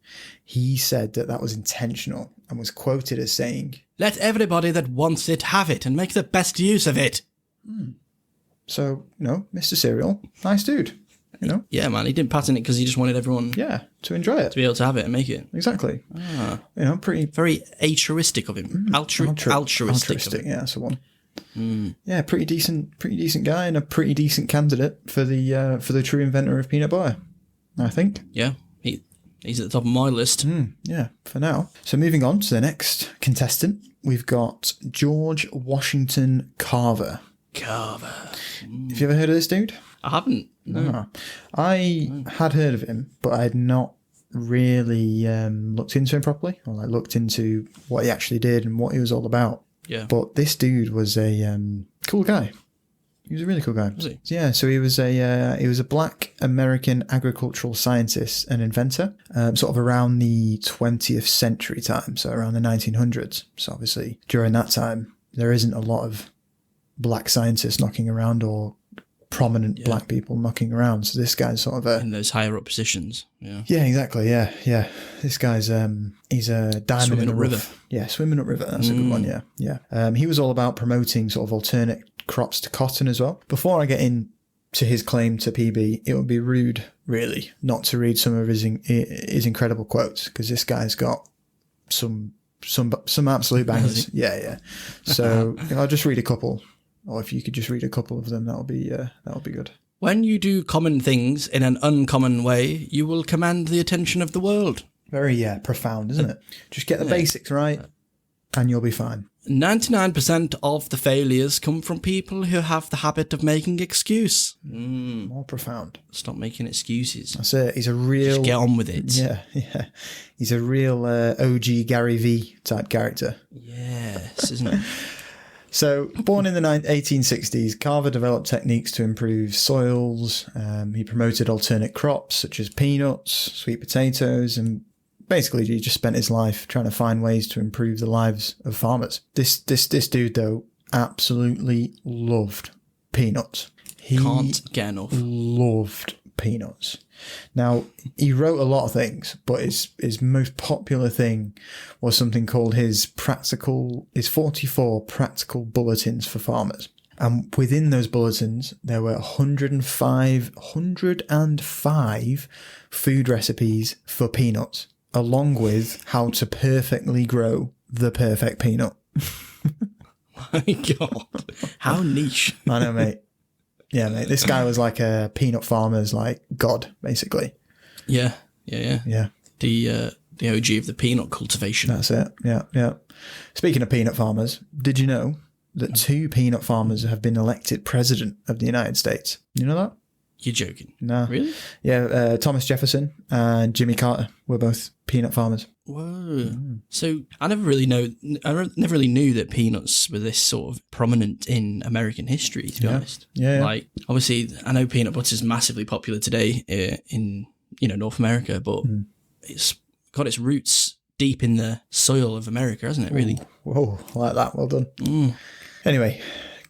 He said that was intentional and was quoted as saying, "Let everybody that wants it have it and make the best use of it." so, Mr. Cereal, nice dude, Yeah, man. He didn't patent it because he just wanted everyone Yeah, to enjoy it. to be able to have it and make it. Exactly. Pretty Very altruistic of him. Altruistic of him. Yeah, that's the one. Yeah, pretty decent guy and a pretty decent candidate for the true inventor of peanut butter, I think. Yeah. He's at the top of my list. Yeah, for now. So moving on to the next contestant, we've got George Washington Carver. Carver. Have you ever heard of this dude? I haven't. No. No. I had heard of him, but I had not really looked into him properly, or looked into what he actually did and what he was all about. Yeah. But this dude was a cool guy. He was a really cool guy. Was he? Yeah, so he was a black American agricultural scientist and inventor, sort of around the 20th century time, so around the 1900s. So obviously during that time, there isn't a lot of black scientists knocking around or prominent black people knocking around. So this guy's sort of in those higher up positions. Yeah. Yeah, exactly. Yeah. This guy's he's a diamond Swimming in the upriver. rough. Yeah, swimming upriver. That's a good one. Yeah. He was all about promoting sort of alternate crops to cotton as well. Before I get into his claim to PB, it would be rude, really, not to read some of his incredible quotes, because this guy's got some absolute bangers. Yeah. So I'll just read a couple. Or if you could just read a couple of them, that'll be good. "When you do common things in an uncommon way, you will command the attention of the world. Very profound, isn't it? Just get the basics right, and you'll be fine. 99% of the failures come from people who have the habit of making excuse." More profound. Stop making excuses. That's it. He's a real... Just get on with it. Yeah. He's a real OG Gary V type character. Yes, isn't it? So, born in the 1860s, Carver developed techniques to improve soils. He promoted alternate crops such as peanuts, sweet potatoes, and basically, he just spent his life trying to find ways to improve the lives of farmers. This dude, though, absolutely loved peanuts. He Can't get enough. loved peanuts. Now, he wrote a lot of things, but his most popular thing was something called his 44 practical bulletins for farmers. And within those bulletins, there were 105 food recipes for peanuts, along with how to perfectly grow the perfect peanut. My God. How niche. I know, mate. Yeah, mate. This guy was like a peanut farmer's like god, basically. Yeah. Yeah. The OG of the peanut cultivation. That's it. Yeah. Speaking of peanut farmers, did you know that 2 peanut farmers have been elected president of the United States? You know that? You're joking. No. Really? Yeah, Thomas Jefferson and Jimmy Carter were both peanut farmers. Whoa. So I never really knew that peanuts were this sort of prominent in American history, to be honest. Yeah. Like, obviously, I know peanut butter is massively popular today in North America, but it's got its roots deep in the soil of America, hasn't it, really? Whoa, I like that. Well done. Anyway,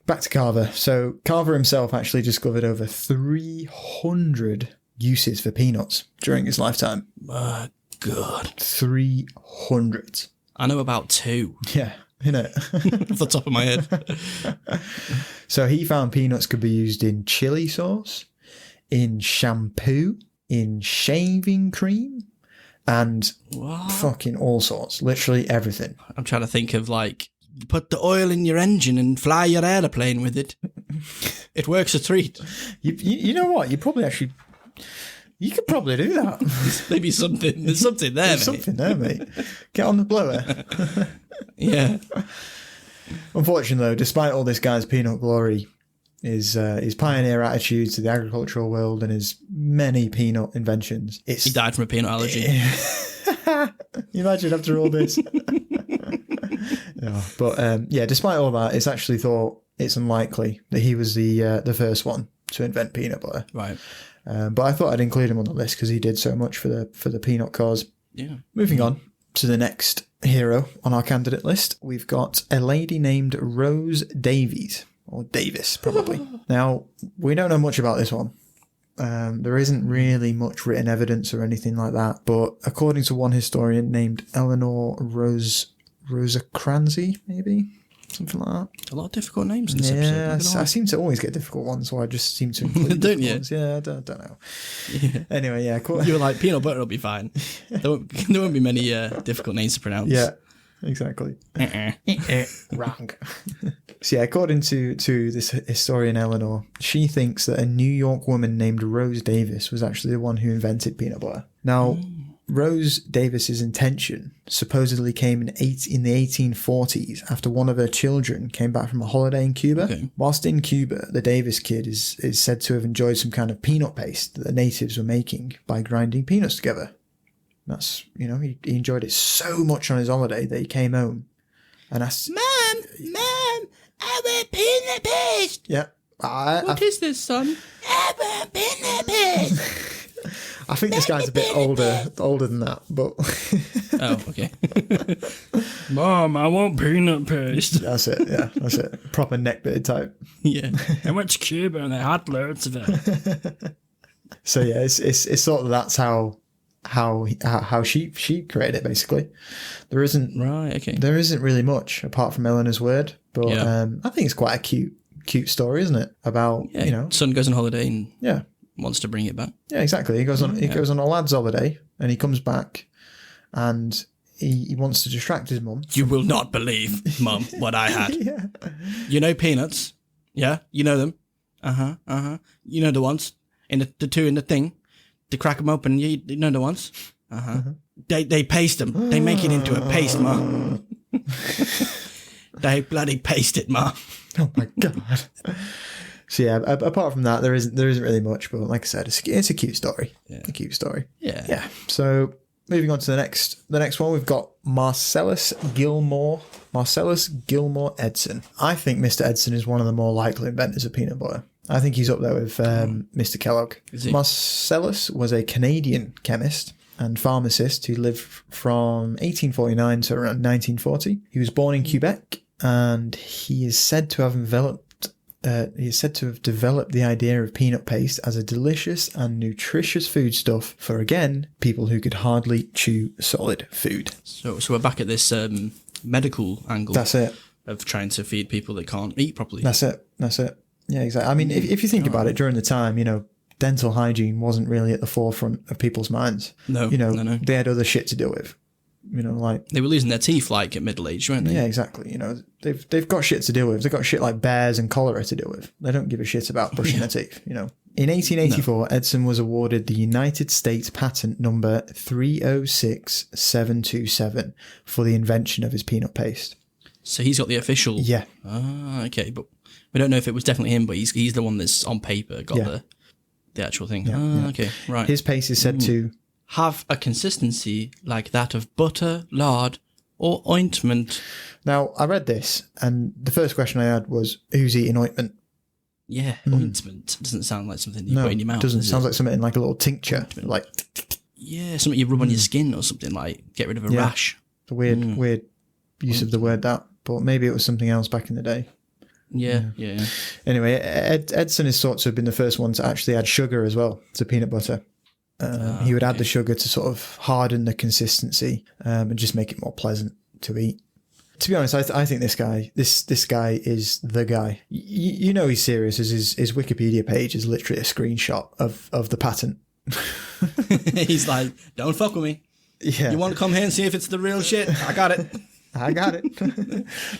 back to Carver. So Carver himself actually discovered over 300 uses for peanuts during his lifetime. God. 300. I know about 2 Yeah, innit? off the top of my head. So he found peanuts could be used in chili sauce, in shampoo, in shaving cream, and fucking all sorts. Literally everything. I'm trying to think of, like, put the oil in your engine and fly your aeroplane with it. It works a treat. You know what? You could probably do that. Maybe something. There's something there, There's mate. something there, mate. Get on the blower. Yeah. Unfortunately, though, despite all this guy's peanut glory, his pioneer attitude to the agricultural world and his many peanut inventions, He died from a peanut allergy. you imagine after all this. No, but despite all that, it's actually thought it's unlikely that he was the first one to invent peanut butter. Right. But I thought I'd include him on the list because he did so much for the peanut cause. Yeah. Moving on to the next hero on our candidate list, we've got a lady named Rose Davies, or Davis, probably. Now, we don't know much about this one. There isn't really much written evidence or anything like that, but according to one historian named Eleanor Rosecransky, maybe? Something like that. A lot of difficult names in this episode. I seem to always get difficult ones, so I just seem to include Don't you? ones. Yeah, I don't know. Yeah. Anyway, yeah, cool. You were like, peanut butter will be fine. There won't be many difficult names to pronounce. Yeah, exactly. Wrong. So yeah, according to this historian Eleanor, she thinks that a New York woman named Rose Davis was actually the one who invented peanut butter. Now, Rose Davis's intention supposedly came in the 1840s after one of her children came back from a holiday in Cuba. Okay. Whilst in Cuba, the Davis kid is said to have enjoyed some kind of peanut paste that the natives were making by grinding peanuts together. That's, he enjoyed it so much on his holiday that he came home and asked, Mom, I want peanut paste. Yeah. What is this, son? I want peanut paste. I think this guy's a bit older than that, but Oh, okay. Mom, I want peanut paste. that's it. Yeah, that's it. Proper neckbeard type. Yeah. I went to Cuba and they had loads of it. So yeah, it's sort of that's how she created it basically. There isn't really much apart from Eleanor's word, but I think it's quite a cute story, isn't it? About son goes on holiday and yeah. wants to bring it back. Yeah, exactly. He goes on a lad's holiday and he comes back and he wants to distract his mum. You will not believe, Mum, what I had. Yeah. You know peanuts? Yeah, you know them. You know the ones in the two in the thing. To crack them open, you know the ones. They paste them. They make it into a paste, Ma. They bloody paste it, Ma. Oh my God. So yeah, apart from that, there isn't really much. But like I said, it's a cute story. Yeah. A cute story. Yeah. Yeah. So moving on to the next one, we've got Marcellus Gilmore Edson. I think Mr. Edson is one of the more likely inventors of peanut butter. I think he's up there with Mr. Kellogg. Is he? Marcellus was a Canadian chemist and pharmacist who lived from 1849 to around 1940. He was born in Quebec, and he is said to have developed the idea of peanut paste as a delicious and nutritious foodstuff for, again, people who could hardly chew solid food. So we're back at this medical angle. That's it. Of trying to feed people that can't eat properly. That's it. Yeah, exactly. I mean, if you think about it, during the time, dental hygiene wasn't really at the forefront of people's minds. No, no. They had other shit to deal with. Like they were losing their teeth like at middle age, weren't they? Yeah, exactly. They've got shit to deal with. They've got shit like bears and cholera to deal with. They don't give a shit about brushing their teeth. In 1884, Edison was awarded the United States patent number 306727 for the invention of his peanut paste. So he's got the official. Yeah. Ah, okay, but we don't know if it was definitely him, but he's the one that's on paper got the actual thing. Yeah, okay, right. His paste is said to have a consistency like that of butter, lard, or ointment. Now, I read this, and the first question I had was, who's eating ointment? Yeah, ointment doesn't sound like something you put in your mouth. Doesn't sound like something like a little tincture, like something you rub on your skin or something, like get rid of a rash. It's a weird use of the word that, but maybe it was something else back in the day. Yeah. Anyway, Edison is thought to have been the first one to actually add sugar as well to peanut butter. He would add the sugar to sort of harden the consistency and just make it more pleasant to eat. To be honest, I think this guy is the guy. He's serious, as his Wikipedia page is literally a screenshot of the patent. He's like, don't fuck with me. Yeah. You want to come here and see if it's the real shit? I got it.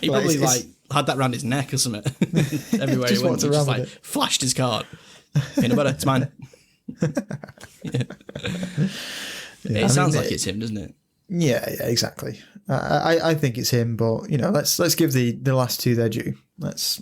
He probably had that around his neck or something. Everywhere he went, he just flashed his card. Peanut butter, it's mine. It sounds like it's him, doesn't it? Yeah, exactly. I think it's him, but let's give the last two their due. Let's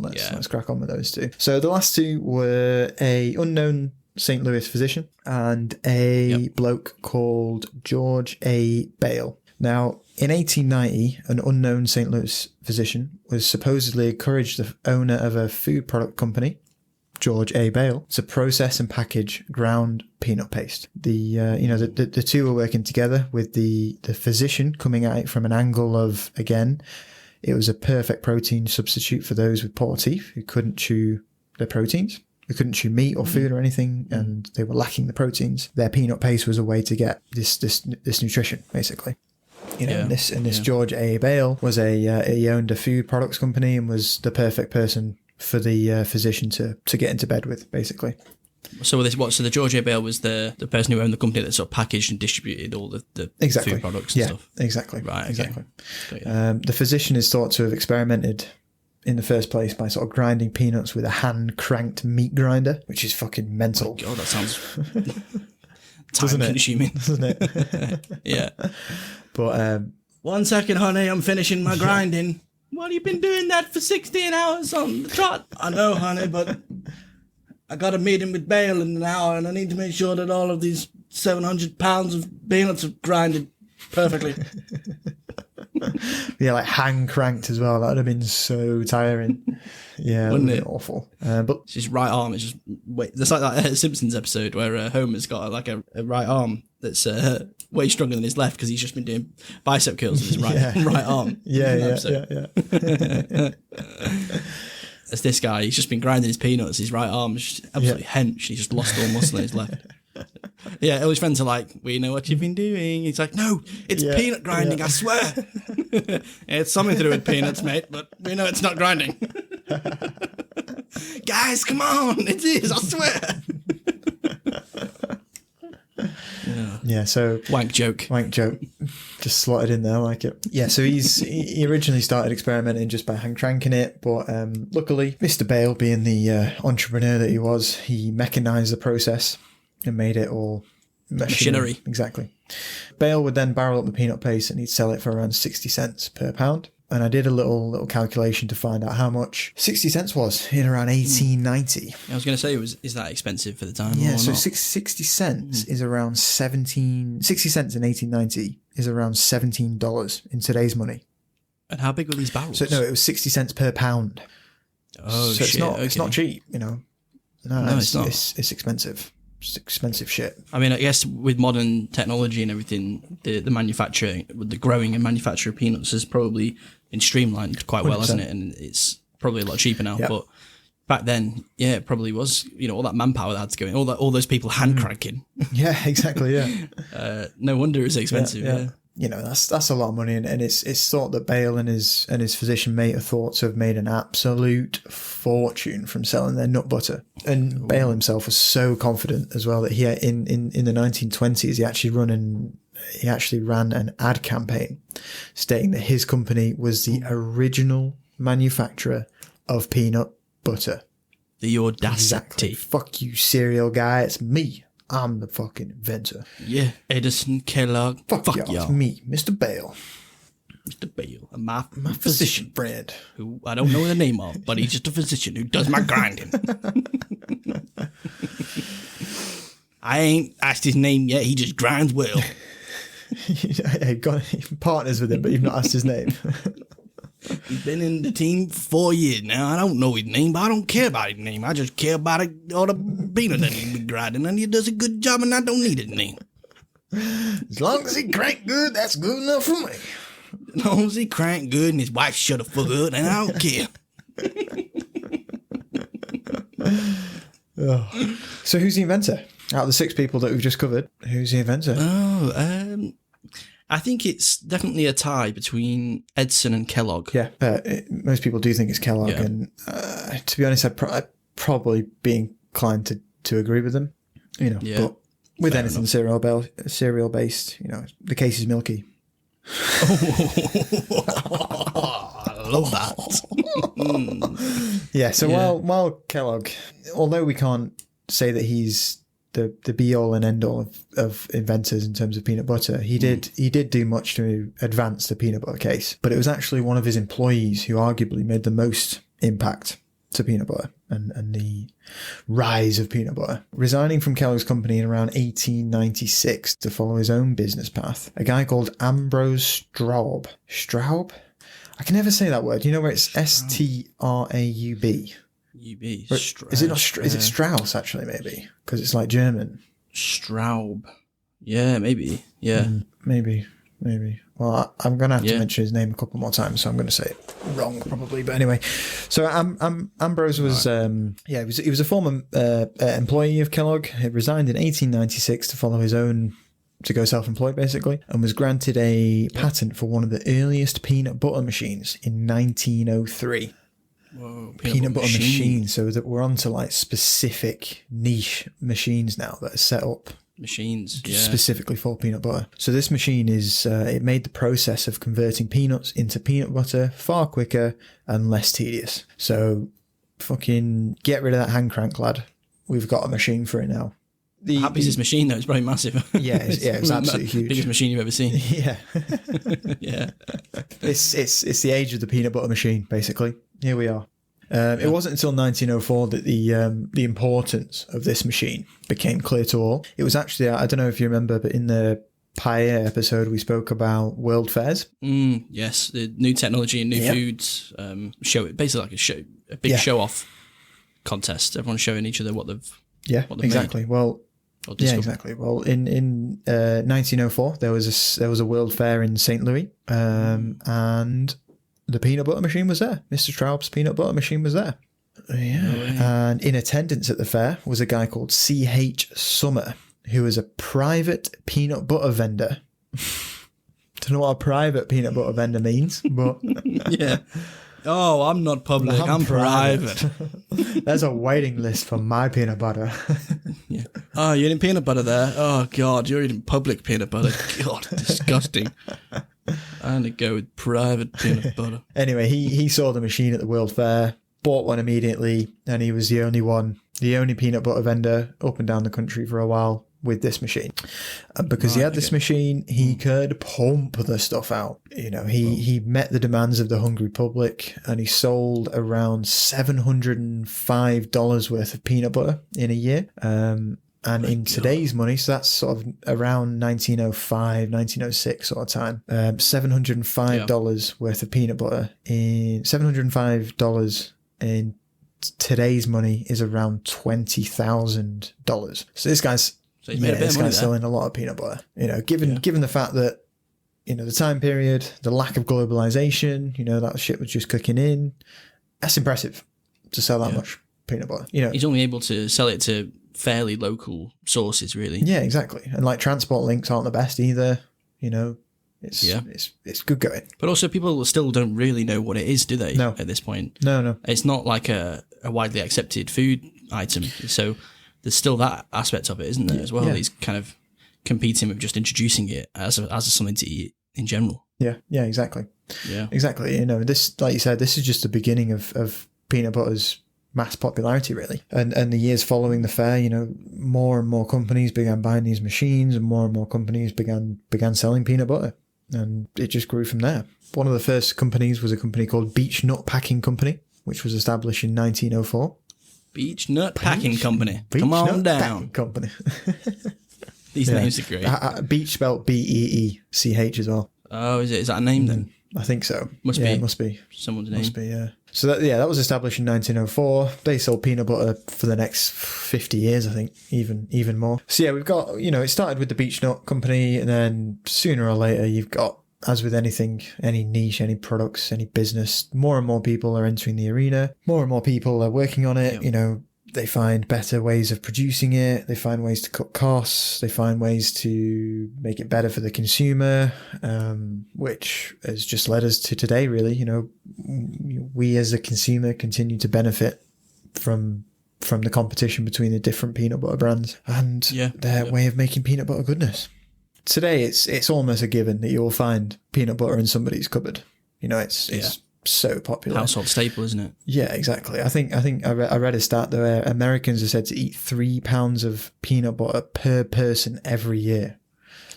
crack on with those two. So the last two were a unknown St. Louis physician and a bloke called George A. Bale. Now, in 1890, an unknown St. Louis physician was supposedly encouraged the owner of a food product company, George A. Bale, to process and package ground peanut paste. The two were working together, with the physician coming at it from an angle of, again, it was a perfect protein substitute for those with poor teeth who couldn't chew their proteins. They couldn't chew meat or food or anything, and they were lacking the proteins. Their peanut paste was a way to get this nutrition, basically. This George A. Bale was he owned a food products company and was the perfect person for the physician to get into bed with, basically. So the George A. Bale was the person who owned the company that sort of packaged and distributed all the food products and stuff. Exactly. Right. Exactly. Okay. The physician is thought to have experimented in the first place by sort of grinding peanuts with a hand cranked meat grinder, which is fucking mental. Oh, that sounds time consuming, doesn't it? Yeah. But 1 second, honey, I'm finishing my grinding. What have you been doing that for 16 hours on the trot? I know, honey, but I got a meeting with Bale in an hour, and I need to make sure that all of these 700 pounds of peanuts are grinded perfectly. Yeah, like hand cranked as well. That would have been so tiring. Yeah, wouldn't it? Awful. But his right arm is just There's like that Simpsons episode where Homer's got like a right arm that's way stronger than his left because he's just been doing bicep curls with his right arm. Yeah. As this guy, he's just been grinding his peanuts. His right arm's just absolutely hench. He's just lost all muscle in his left. Yeah, all his friends are like, we know what you've been doing. He's like, no, it's peanut grinding, I swear. It's something to do with peanuts, mate, but we know it's not grinding. Guys, come on, it is, I swear. Yeah, so wank joke, just slotted in there, I like it. Yeah, so he originally started experimenting just by hand cranking it, but luckily, Mr. Bale, being the entrepreneur that he was, he mechanized the process and made it all machinery. Exactly. Bale would then barrel up the peanut paste and he'd sell it for around 60 cents per pound. And I did a little calculation to find out how much 60 cents was in around 1890. I was going to say, is that expensive for the time? Yeah, so not? 60 cents is around 60 cents in 1890 is around $17 in today's money. And how big were these barrels? So no, it was 60 cents per pound. Oh, so shit. It's not cheap, No, it's not. It's expensive. It's expensive shit. I mean, I guess with modern technology and everything, the manufacturing, the growing and manufacture of peanuts has probably been streamlined quite well, 100%. hasn't it? And it's probably a lot cheaper now. Yep. But back then, yeah, it probably was. All that manpower that had to go in, all those people hand cranking. Yeah, exactly. Yeah. No wonder it's expensive. Yeah. That's a lot of money, and it's thought that Bale and his physician mate are thought to have made an absolute fortune from selling their nut butter. And Bale himself was so confident as well that he in the 1920s he actually ran an ad campaign stating that his company was the original manufacturer of peanut butter. The audacity. Exactly. Fuck you, cereal guy. It's me. I'm the fucking inventor. Yeah, Edison, Kellogg. Fuck Yeah, y'all. it's me, Mr. Bale, Mr. Bale. And my physician friend. who I don't know the name of, but he's just a physician who does my grinding. I ain't asked his name yet. He just grinds well. Hey, got partners with him, but you've not asked his name. He's been in the team for 4 years now. I don't know his name, but I don't care about his name. I just care about all the peanut that he's been grinding, and he does a good job, and I don't need his name. As long as he crank good, that's good enough for me. As long as he crank good and his wife shut the fuck up, and I don't care. So who's the inventor? Out of the 6 people that we've just covered, who's the inventor? I think it's definitely a tie between Edison and Kellogg. Yeah, most people do think it's Kellogg, Yeah. and to be honest, I'd probably be inclined to agree with them. Yeah, but with fair anything cereal based, the case is milky. I love that. Yeah. So while Kellogg, although we can't say that he's the be all and end all of inventors in terms of peanut butter, he did do much to advance the peanut butter case. But it was actually one of his employees who arguably made the most impact to peanut butter and the rise of peanut butter. Resigning from Kellogg's company in around 1896 to follow his own business path, a guy called Ambrose Straub. Straub? I can never say that word. You know where it's Straub? Is it not? Is it Strauss actually? Maybe because it's like German. Straub. Yeah, maybe. Yeah. Maybe. Well, I'm going to have to mention his name a couple more times, so I'm going to say it wrong probably. But anyway, so Ambrose was, he was a former employee of Kellogg. He resigned in 1896 to follow his own, to go self-employed basically, and was granted a patent for one of the earliest peanut butter machines in 1903. Whoa, Peanut butter machine. So that we're onto like specific niche machines now that are set up machines specifically for peanut butter. So this machine is it made the process of converting peanuts into peanut butter far quicker and less tedious. So fucking get rid of that hand crank, lad. We've got a machine for it now. How big is this machine though? It's probably massive. Yeah, it's absolutely huge. Biggest machine you've ever seen. Yeah. Yeah. It's the age of the peanut butter machine, basically. Here we are. It wasn't until 1904 that the importance of this machine became clear to all. It was actually, I don't know if you remember, but in the Pie episode we spoke about world fairs. Yes, the new technology and new foods show it basically like a big show off contest. Everyone's showing each other what they've exactly. made. Well, Yeah, exactly. Well, in 1904 there was a world fair in St. Louis, and the peanut butter machine was there. Mr. Straub's peanut butter machine was there. Yeah. And in attendance at the fair was a guy called C.H. Summer, who was a private peanut butter vendor. Don't know what a private peanut butter vendor means, but yeah. Oh, I'm not public. I'm private. There's a waiting list for my peanut butter. Yeah. Oh, you're eating peanut butter there? Oh, God, you're eating public peanut butter. God, disgusting. I'm going to go with private peanut butter. Anyway, he saw the machine at the World Fair, bought one immediately, and he was the only peanut butter vendor up and down the country for a while with this machine. And because he had this machine, he could pump the stuff out. You know, he met the demands of the hungry public, and he sold around $705 worth of peanut butter in a year. And in today's money, so that's sort of around 1905, 1906 sort of time, $705 worth of peanut butter $705 in today's money is around $20,000. So this guy's he's made a bit of money there. selling a lot of peanut butter. Given the fact that the time period, the lack of globalization, that shit was just cooking in. That's impressive to sell that much peanut butter. He's only able to sell it to fairly local sources, really. Yeah, exactly. And like transport links aren't the best either. It's good going. But also, people still don't really know what it is, do they? No. At this point, No. It's not like a widely accepted food item. So there's still that aspect of it, isn't there? As well, he's kind of competing with just introducing it as something to eat in general. Yeah, exactly. Yeah, exactly. This, like you said, this is just the beginning of peanut butter's mass popularity, really. And the years following the fair, more and more companies began buying these machines, and more companies began selling peanut butter, and it just grew from there. One of the first companies was a company called Beech Nut Packing Company, which was established in 1904. Beech Nut Packing Company. Beech Come on Nut down. Packing Company. These names are great. Beech spelled Beech as well. Oh, is it? Is that a name then? I think so. Must be someone's name. Must be, yeah. So that was established in 1904. They sold peanut butter for the next 50 years, I think, even more. So yeah, we've got, it started with the Beech Nut Company, and then sooner or later you've got, as with anything, any niche, any products, any business, more and more people are entering the arena. More and more people are working on it. Yep. They find better ways of producing it. They find ways to cut costs. They find ways to make it better for the consumer, which has just led us to today, really. We as a consumer continue to benefit from the competition between the different peanut butter brands and their way of making peanut butter goodness. Today, it's almost a given that you'll find peanut butter in somebody's cupboard. It's so popular. Household staple, isn't it? Yeah, exactly. I think I read a stat where Americans are said to eat 3 pounds of peanut butter per person every year.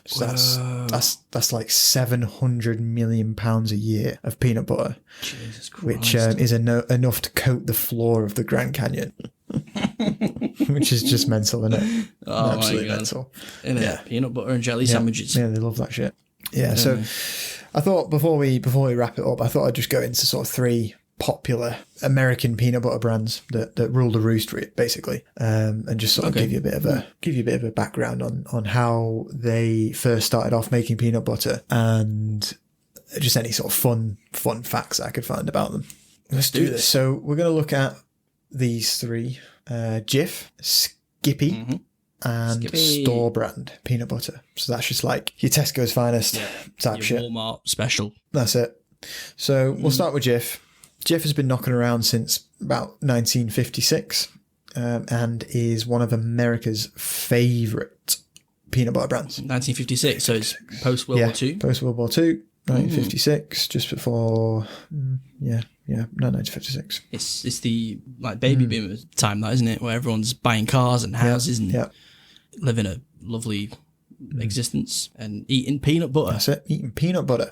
So that's like 700 million pounds a year of peanut butter, Jesus Christ. which is enough to coat the floor of the Grand Canyon. Which is just mental, isn't it? Oh, absolutely my God. mental. Isn't it? Peanut butter and jelly sandwiches. Yeah, they love that shit. Yeah, so I thought before we wrap it up, I thought I'd just go into sort of 3 popular American peanut butter brands that rule the roost, basically, and just sort of give you a bit of a background on how they first started off making peanut butter, and just any sort of fun facts I could find about them. Let's do this. So we're going to look at these 3: Jif, Skippy, and store brand peanut butter. So that's just like your Tesco's finest type your shit. Walmart special. That's it. So we'll start with Jif. Jif has been knocking around since about 1956, and is one of America's favourite peanut butter brands. 1956, so it's post World War II. Post World War II, 1956, just before. 1956. It's the baby boomer time, that isn't it? Where everyone's buying cars and houses and living a lovely existence and eating peanut butter. That's it, eating peanut butter.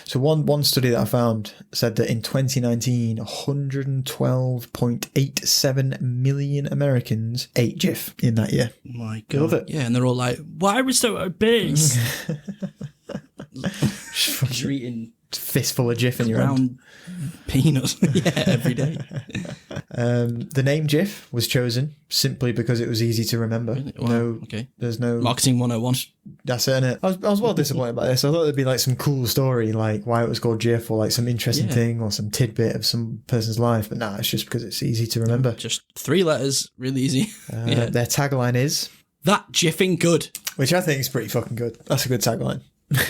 So one study that I found said that in 2019, 112.87 million Americans ate Jif in that year. My God. Love it. Yeah, and they're all like, why are we so obese? You're eating fistful of Jif in your hand. round peanuts every day. The name Jif was chosen simply because it was easy to remember. Really? Wow, okay. There's no Marketing 101. That's it, innit? I was well disappointed by this. I thought there'd be like some cool story, like why it was called Jif, or like some interesting thing, or some tidbit of some person's life. But nah, it's just because it's easy to remember. Just 3 letters, really easy. Their tagline is that jiffing good. which I think is pretty fucking good. That's a good tagline.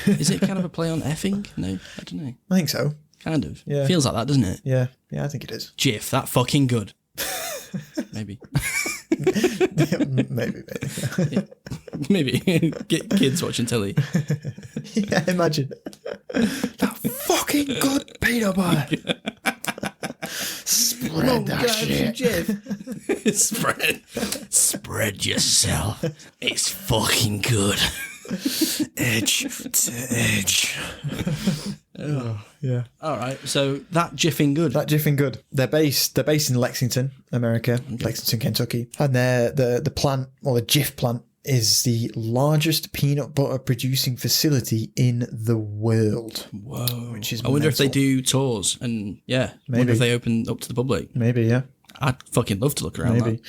Is it kind of a play on effing? No, I don't know. I think so. Kind of. Yeah. Feels like that, doesn't it? Yeah, I think it is. Jiff, that fucking good. Maybe. Maybe. Maybe. Get kids watching telly. Yeah, imagine. That fucking good peanut butter. Spread that shit. Spread yourself. It's fucking good. Edge to edge. Oh, yeah. All right. So that jiffing good. That jiffing good. They're based in Lexington, America, Lexington, Kentucky, and the plant, or the Jif plant, is the largest peanut butter producing facility in the world. Whoa. Which is I wonder if they mental. do tours, and I wonder if they open up to the public. Maybe, yeah. I'd fucking love to look around Maybe. that.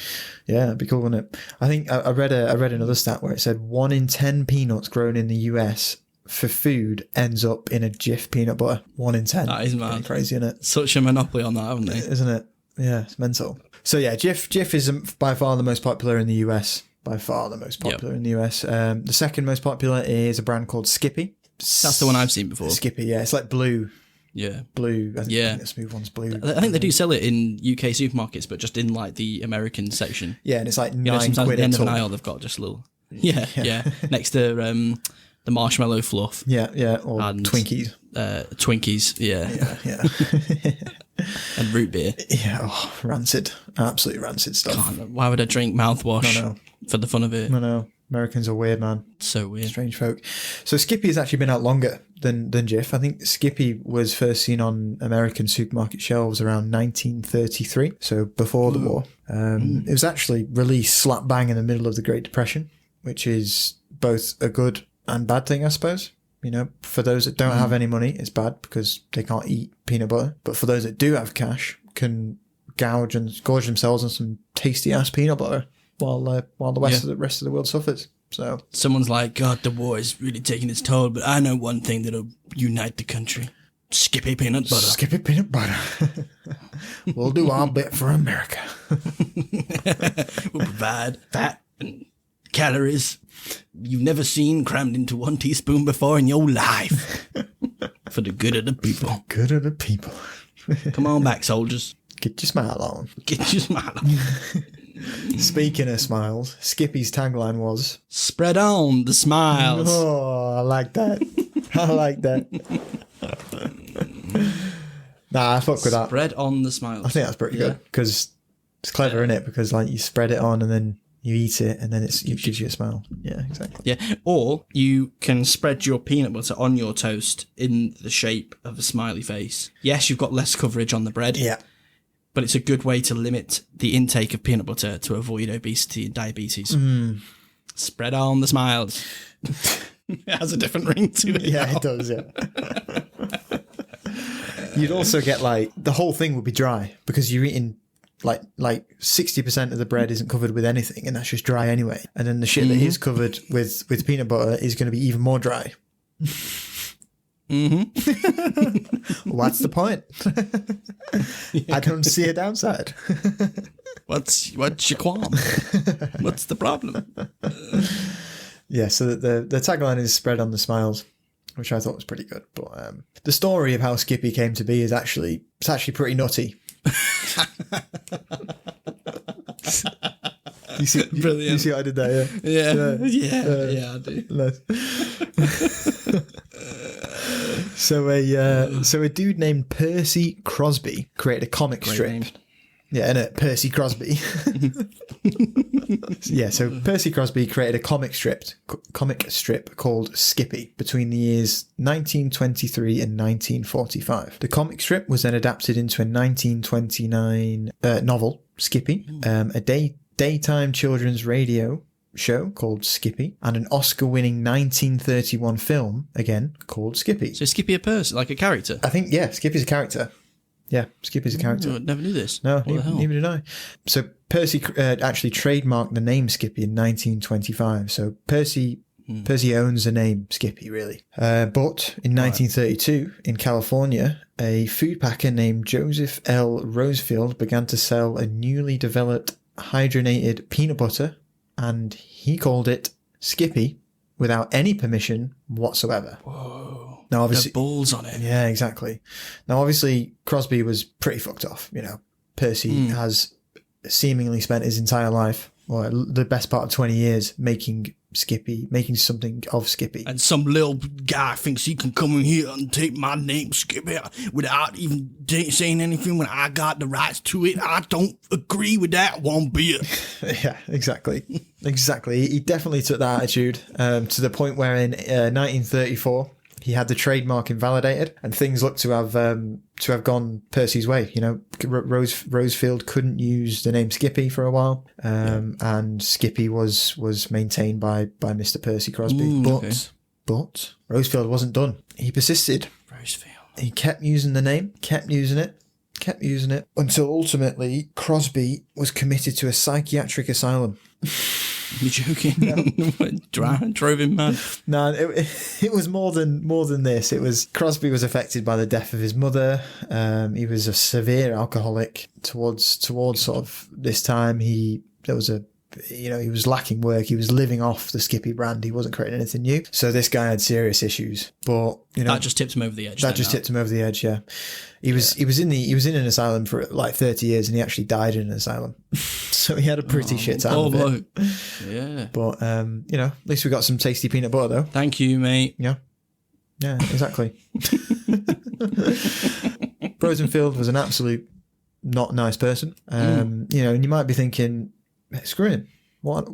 Yeah, it'd be cool, wouldn't it? I think I read another stat where it said 1 in 10 peanuts grown in the US for food ends up in a Jif peanut butter. 1 in 10. That is mad. Pretty crazy, isn't it? Such a monopoly on that, haven't they? Isn't it? Yeah, it's mental. So yeah, Jif is by far the most popular in the US. By far the most popular in the US. The second most popular is a brand called Skippy. That's the one I've seen before. Skippy, yeah. It's like blue. Yeah. Blue. I think the smooth one's blue. I think they do sell it in UK supermarkets, but just in like the American section. Yeah, and it's like You know, 9 sometimes at quid the a end of an tub. aisle, they've got just a little... Yeah. Next to the marshmallow fluff. Yeah, or And- Twinkies. Twinkies, Yeah. and root beer. Yeah, rancid. Absolutely rancid stuff. Why would I drink mouthwash No. for the fun of it? No. Americans are weird, man. So weird. Strange folk. So Skippy has actually been out longer than Jif. I think Skippy was first seen on American supermarket shelves around 1933, so before the war. It was actually released slap bang in the middle of the Great Depression, which is both a good and bad thing, I suppose. You know, for those that don't have any money, it's bad because they can't eat peanut butter. But for those that do have cash, can gorge themselves on some tasty ass peanut butter while the rest of the world suffers. So Someone's like, God, the war is really taking its toll, but I know one thing that'll unite the country. Skippy peanut butter. Skippy peanut butter. We'll do our bit for America. We'll provide fat and calories you've never seen crammed into 1 teaspoon before in your life. For the good of the people. Good of the people. Come on back, soldiers. Get your smile on. Get your smile on. Speaking of smiles, Skippy's tagline was, Spread on the smiles. "Oh, I like that. I like that." Nah, I fuck with that. Spread on the smiles. I think that's pretty good because it's clever, isn't it? Because like you spread it on and then you eat it and then it gives you a smile. Yeah, exactly. Yeah, or you can spread your peanut butter on your toast in the shape of a smiley face. Yes, you've got less coverage on the bread. Yeah. But it's a good way to limit the intake of peanut butter to avoid obesity and diabetes. Spread on the smiles. It has a different ring to it. Yeah, now. it does, yeah. You'd also get like, the whole thing would be dry because you're eating like 60% of the bread isn't covered with anything and that's just dry anyway. And then the shit that is covered with peanut butter is going to be even more dry. What's the point? I don't see a downside. What's your qualm? What's the problem? Yeah, so the tagline is spread on the smiles, which I thought was pretty good. But the story of how Skippy came to be is actually pretty nutty. You see, Brilliant. You see what I did there? Yeah, I do. Nice. So a dude named Percy Crosby created a comic strip. name. Yeah, innit? Percy Crosby. Yeah, so Percy Crosby created a comic strip called Skippy between the years 1923 and 1945. The comic strip was then adapted into a 1929 novel, Skippy, a daytime children's radio show called Skippy, and an Oscar-winning 1931 film, again, called Skippy. So Skippy a person, like a character? I think, yeah, Skippy's a character. Yeah, Skippy's a character. I never knew this. No, What the hell? neither did I. So Percy actually trademarked the name Skippy in 1925. So Percy owns the name Skippy, really. But in 1932, in California, a food packer named Joseph L. Rosefield began to sell a newly developed hydrogenated peanut butter, and he called it Skippy without any permission whatsoever. Whoa. Now, obviously, The balls on it. yeah, exactly. Now, obviously, Crosby was pretty fucked off. You know, Percy has seemingly spent his entire life, or the best part of 20 years, making something of Skippy. And some little guy thinks he can come in here and take my name, Skippy, without even saying anything when I got the rights to it. I don't agree with that one bit. Yeah, exactly. Exactly. He definitely took that attitude to the point where in 1934, he had the trademark invalidated, and things looked to have gone Percy's way. You know, Rosefield couldn't use the name Skippy for a while, and Skippy was maintained by Mr. Percy Crosby. But Rosefield wasn't done. He persisted. Rosefield. He kept using the name, kept using it, kept using it until ultimately Crosby was committed to a psychiatric asylum. You're joking? Drove him mad. No, it was more than this. It was Crosby was affected by the death of his mother. He was a severe alcoholic. Towards sort of this time, he was lacking work. He was living off the Skippy brand. He wasn't creating anything new. So this guy had serious issues. But that just tipped him over the edge. Tipped him over the edge. Yeah, he was in an asylum for like 30 years, and he actually died in an asylum. So he had a pretty shit time of it. Yeah. But at least we got some tasty peanut butter though. Thank you, mate. Yeah, exactly. Rosenfield was an absolute not nice person. And you might be thinking, screw him. What,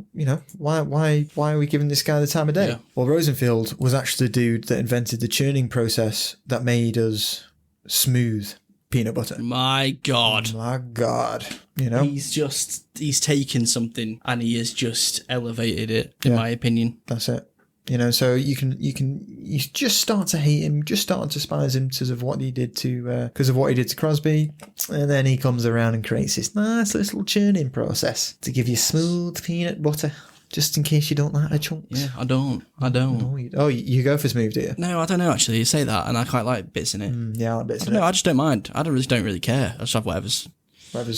why are we giving this guy the time of day? Yeah. Well, Rosenfield was actually the dude that invented the churning process that made us smooth peanut butter. My God. He's taken something and he has just elevated it, in my opinion. That's it. So you just start to hate him, just start to despise him because of what he did to Crosby, and then he comes around and creates this nice little churning process to give you smooth peanut butter, just in case you don't like the chunks. Yeah, I don't. You go for smooth, do you? No, I don't know actually. You say that, and I quite like bits in it. Yeah, I like bits in it. No, I just don't mind. I don't really care. I just have whatever's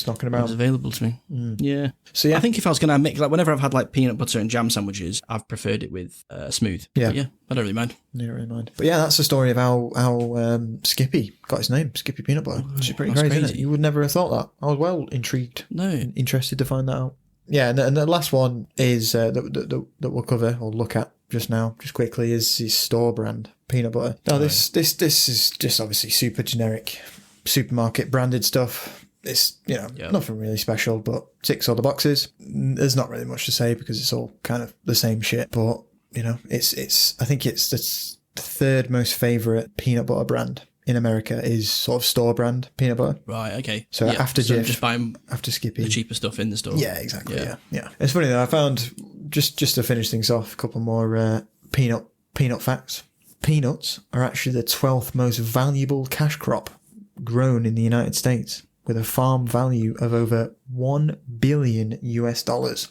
knocking about. Available to me. Yeah. So yeah, I think if I was going to mix, like whenever I've had like peanut butter and jam sandwiches, I've preferred it with smooth. Yeah. But yeah, I don't really mind. You don't really mind. But yeah, that's the story of how Skippy got his name, Skippy Peanut Butter, which is pretty crazy, isn't it? You would never have thought that. I was well intrigued. No. Interested to find that out. Yeah, and the last one is that we'll cover or look at just now, just quickly, is his store brand peanut butter. Now, this is just obviously super generic, supermarket branded stuff. It's, nothing really special, but ticks all the boxes. There's not really much to say because it's all kind of the same shit. But, I think it's the third most favourite peanut butter brand in America is sort of store brand peanut butter. Right, okay. So after Jif, just buying after Skippy. The cheaper stuff in the store. Yeah, exactly. Yeah. It's funny though, I found, just to finish things off, a couple more peanut facts. Peanuts are actually the 12th most valuable cash crop grown in the United States, with a farm value of over $1 billion.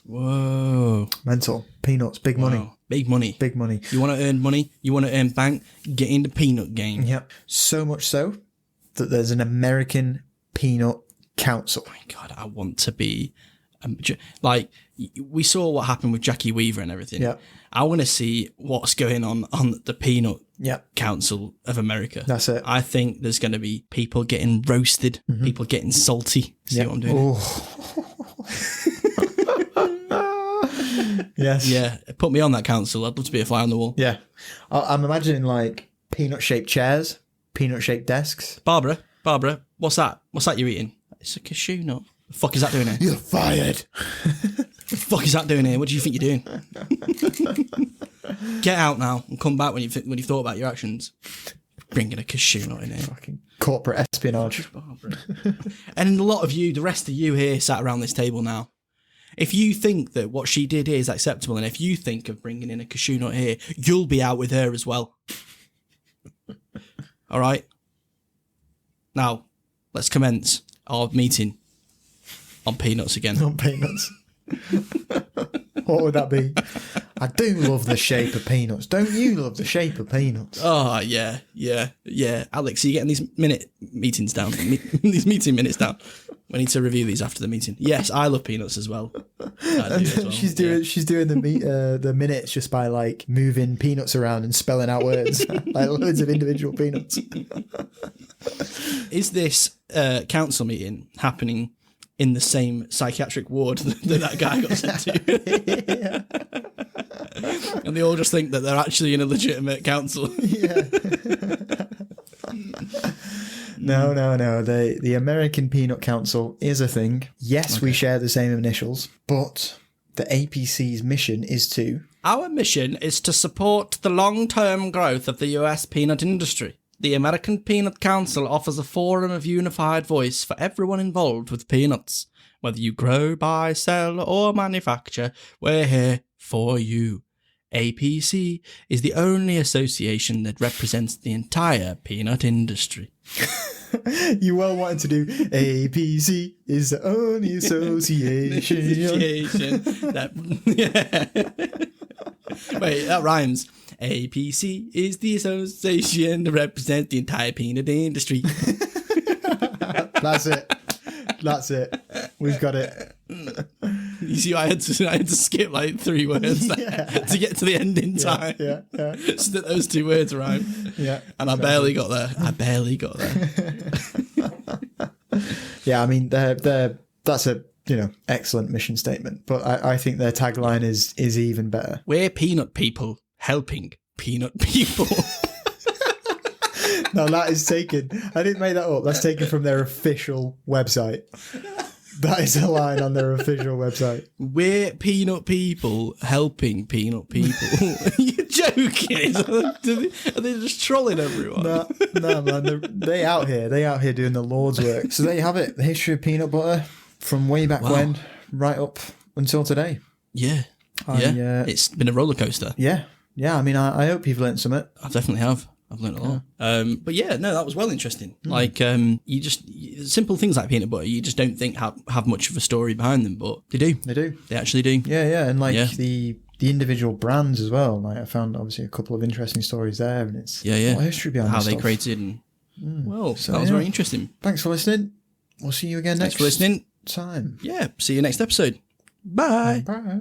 Whoa. Mental. Peanuts. Big money. Wow. Big money. Big money. You want to earn money? You want to earn bank? Get in the peanut game. Yep. So much so that there's an American Peanut Council. Oh my God, I want to be... we saw what happened with Jackie Weaver and everything. Yeah. I want to see what's going on the Peanut Council of America. That's it. I think there's going to be people getting roasted, people getting salty. See what I'm doing? Yes. Yeah, put me on that council. I'd love to be a fly on the wall. Yeah. I'm imagining like peanut-shaped chairs, peanut-shaped desks. Barbara, what's that? What's that you're eating? It's a cashew nut. The fuck is that doing here? You're fired. The fuck is that doing here? What do you think you're doing? Get out now and come back when you've thought about your actions. Bringing a cashew nut in here. Fucking corporate espionage. Barbara. And a lot of you, the rest of you here sat around this table now, if you think that what she did here is acceptable, and if you think of bringing in a cashew nut here, you'll be out with her as well. All right? Now, let's commence our meeting on peanuts again. On peanuts. What would that be? I do love the shape of peanuts. Don't you love the shape of peanuts? Oh, yeah. Alex, are you getting these meetings down? These meeting minutes down? We need to review these after the meeting. Yes, I love peanuts as well. I do as well. She's doing the minutes just by like moving peanuts around and spelling out words, like loads of individual peanuts. Is this council meeting happening in the same psychiatric ward that guy got sent to? And they all just think that they're actually in a legitimate council. Yeah. No. The American Peanut Council is a thing. Yes, okay. We share the same initials, but the APC's mission is to... Our mission is to support the long-term growth of the US peanut industry. The American Peanut Council offers a forum of unified voice for everyone involved with peanuts. Whether you grow, buy, sell, or manufacture, we're here for you. APC is the only association that represents the entire peanut industry. You well wanted to do APC is the only association. Wait, that rhymes. APC is the association that represents the entire peanut industry. That's it. We've got it. You see, I had to skip like 3 words there to get to the end in time. Yeah. So that those 2 words rhyme. Yeah. And I barely got there. Yeah, I mean, that's a excellent mission statement. But I think their tagline is even better. We're peanut people helping peanut people. No, that is taken. I didn't make that up. That's taken from their official website. That is a line on their official website. We're peanut people helping peanut people. You're joking. Are they just trolling everyone? No, man. They out here doing the Lord's work. So there you have it. The history of peanut butter from way back when, right up until today. Yeah. It's been a roller coaster. Yeah. I mean, I hope you've learned something. I definitely have. I've learned a lot. But yeah, no, that was well interesting. Like, you just simple things like peanut butter, you just don't think have much of a story behind them, but they do. They actually do. Yeah, and the individual brands as well. Like, I found obviously a couple of interesting stories there, and it's a lot of history behind how they stuff. created. And that was very interesting. Thanks for listening. We'll see you again next. Thanks for listening. Time. Yeah, see you next episode. Bye. Bye.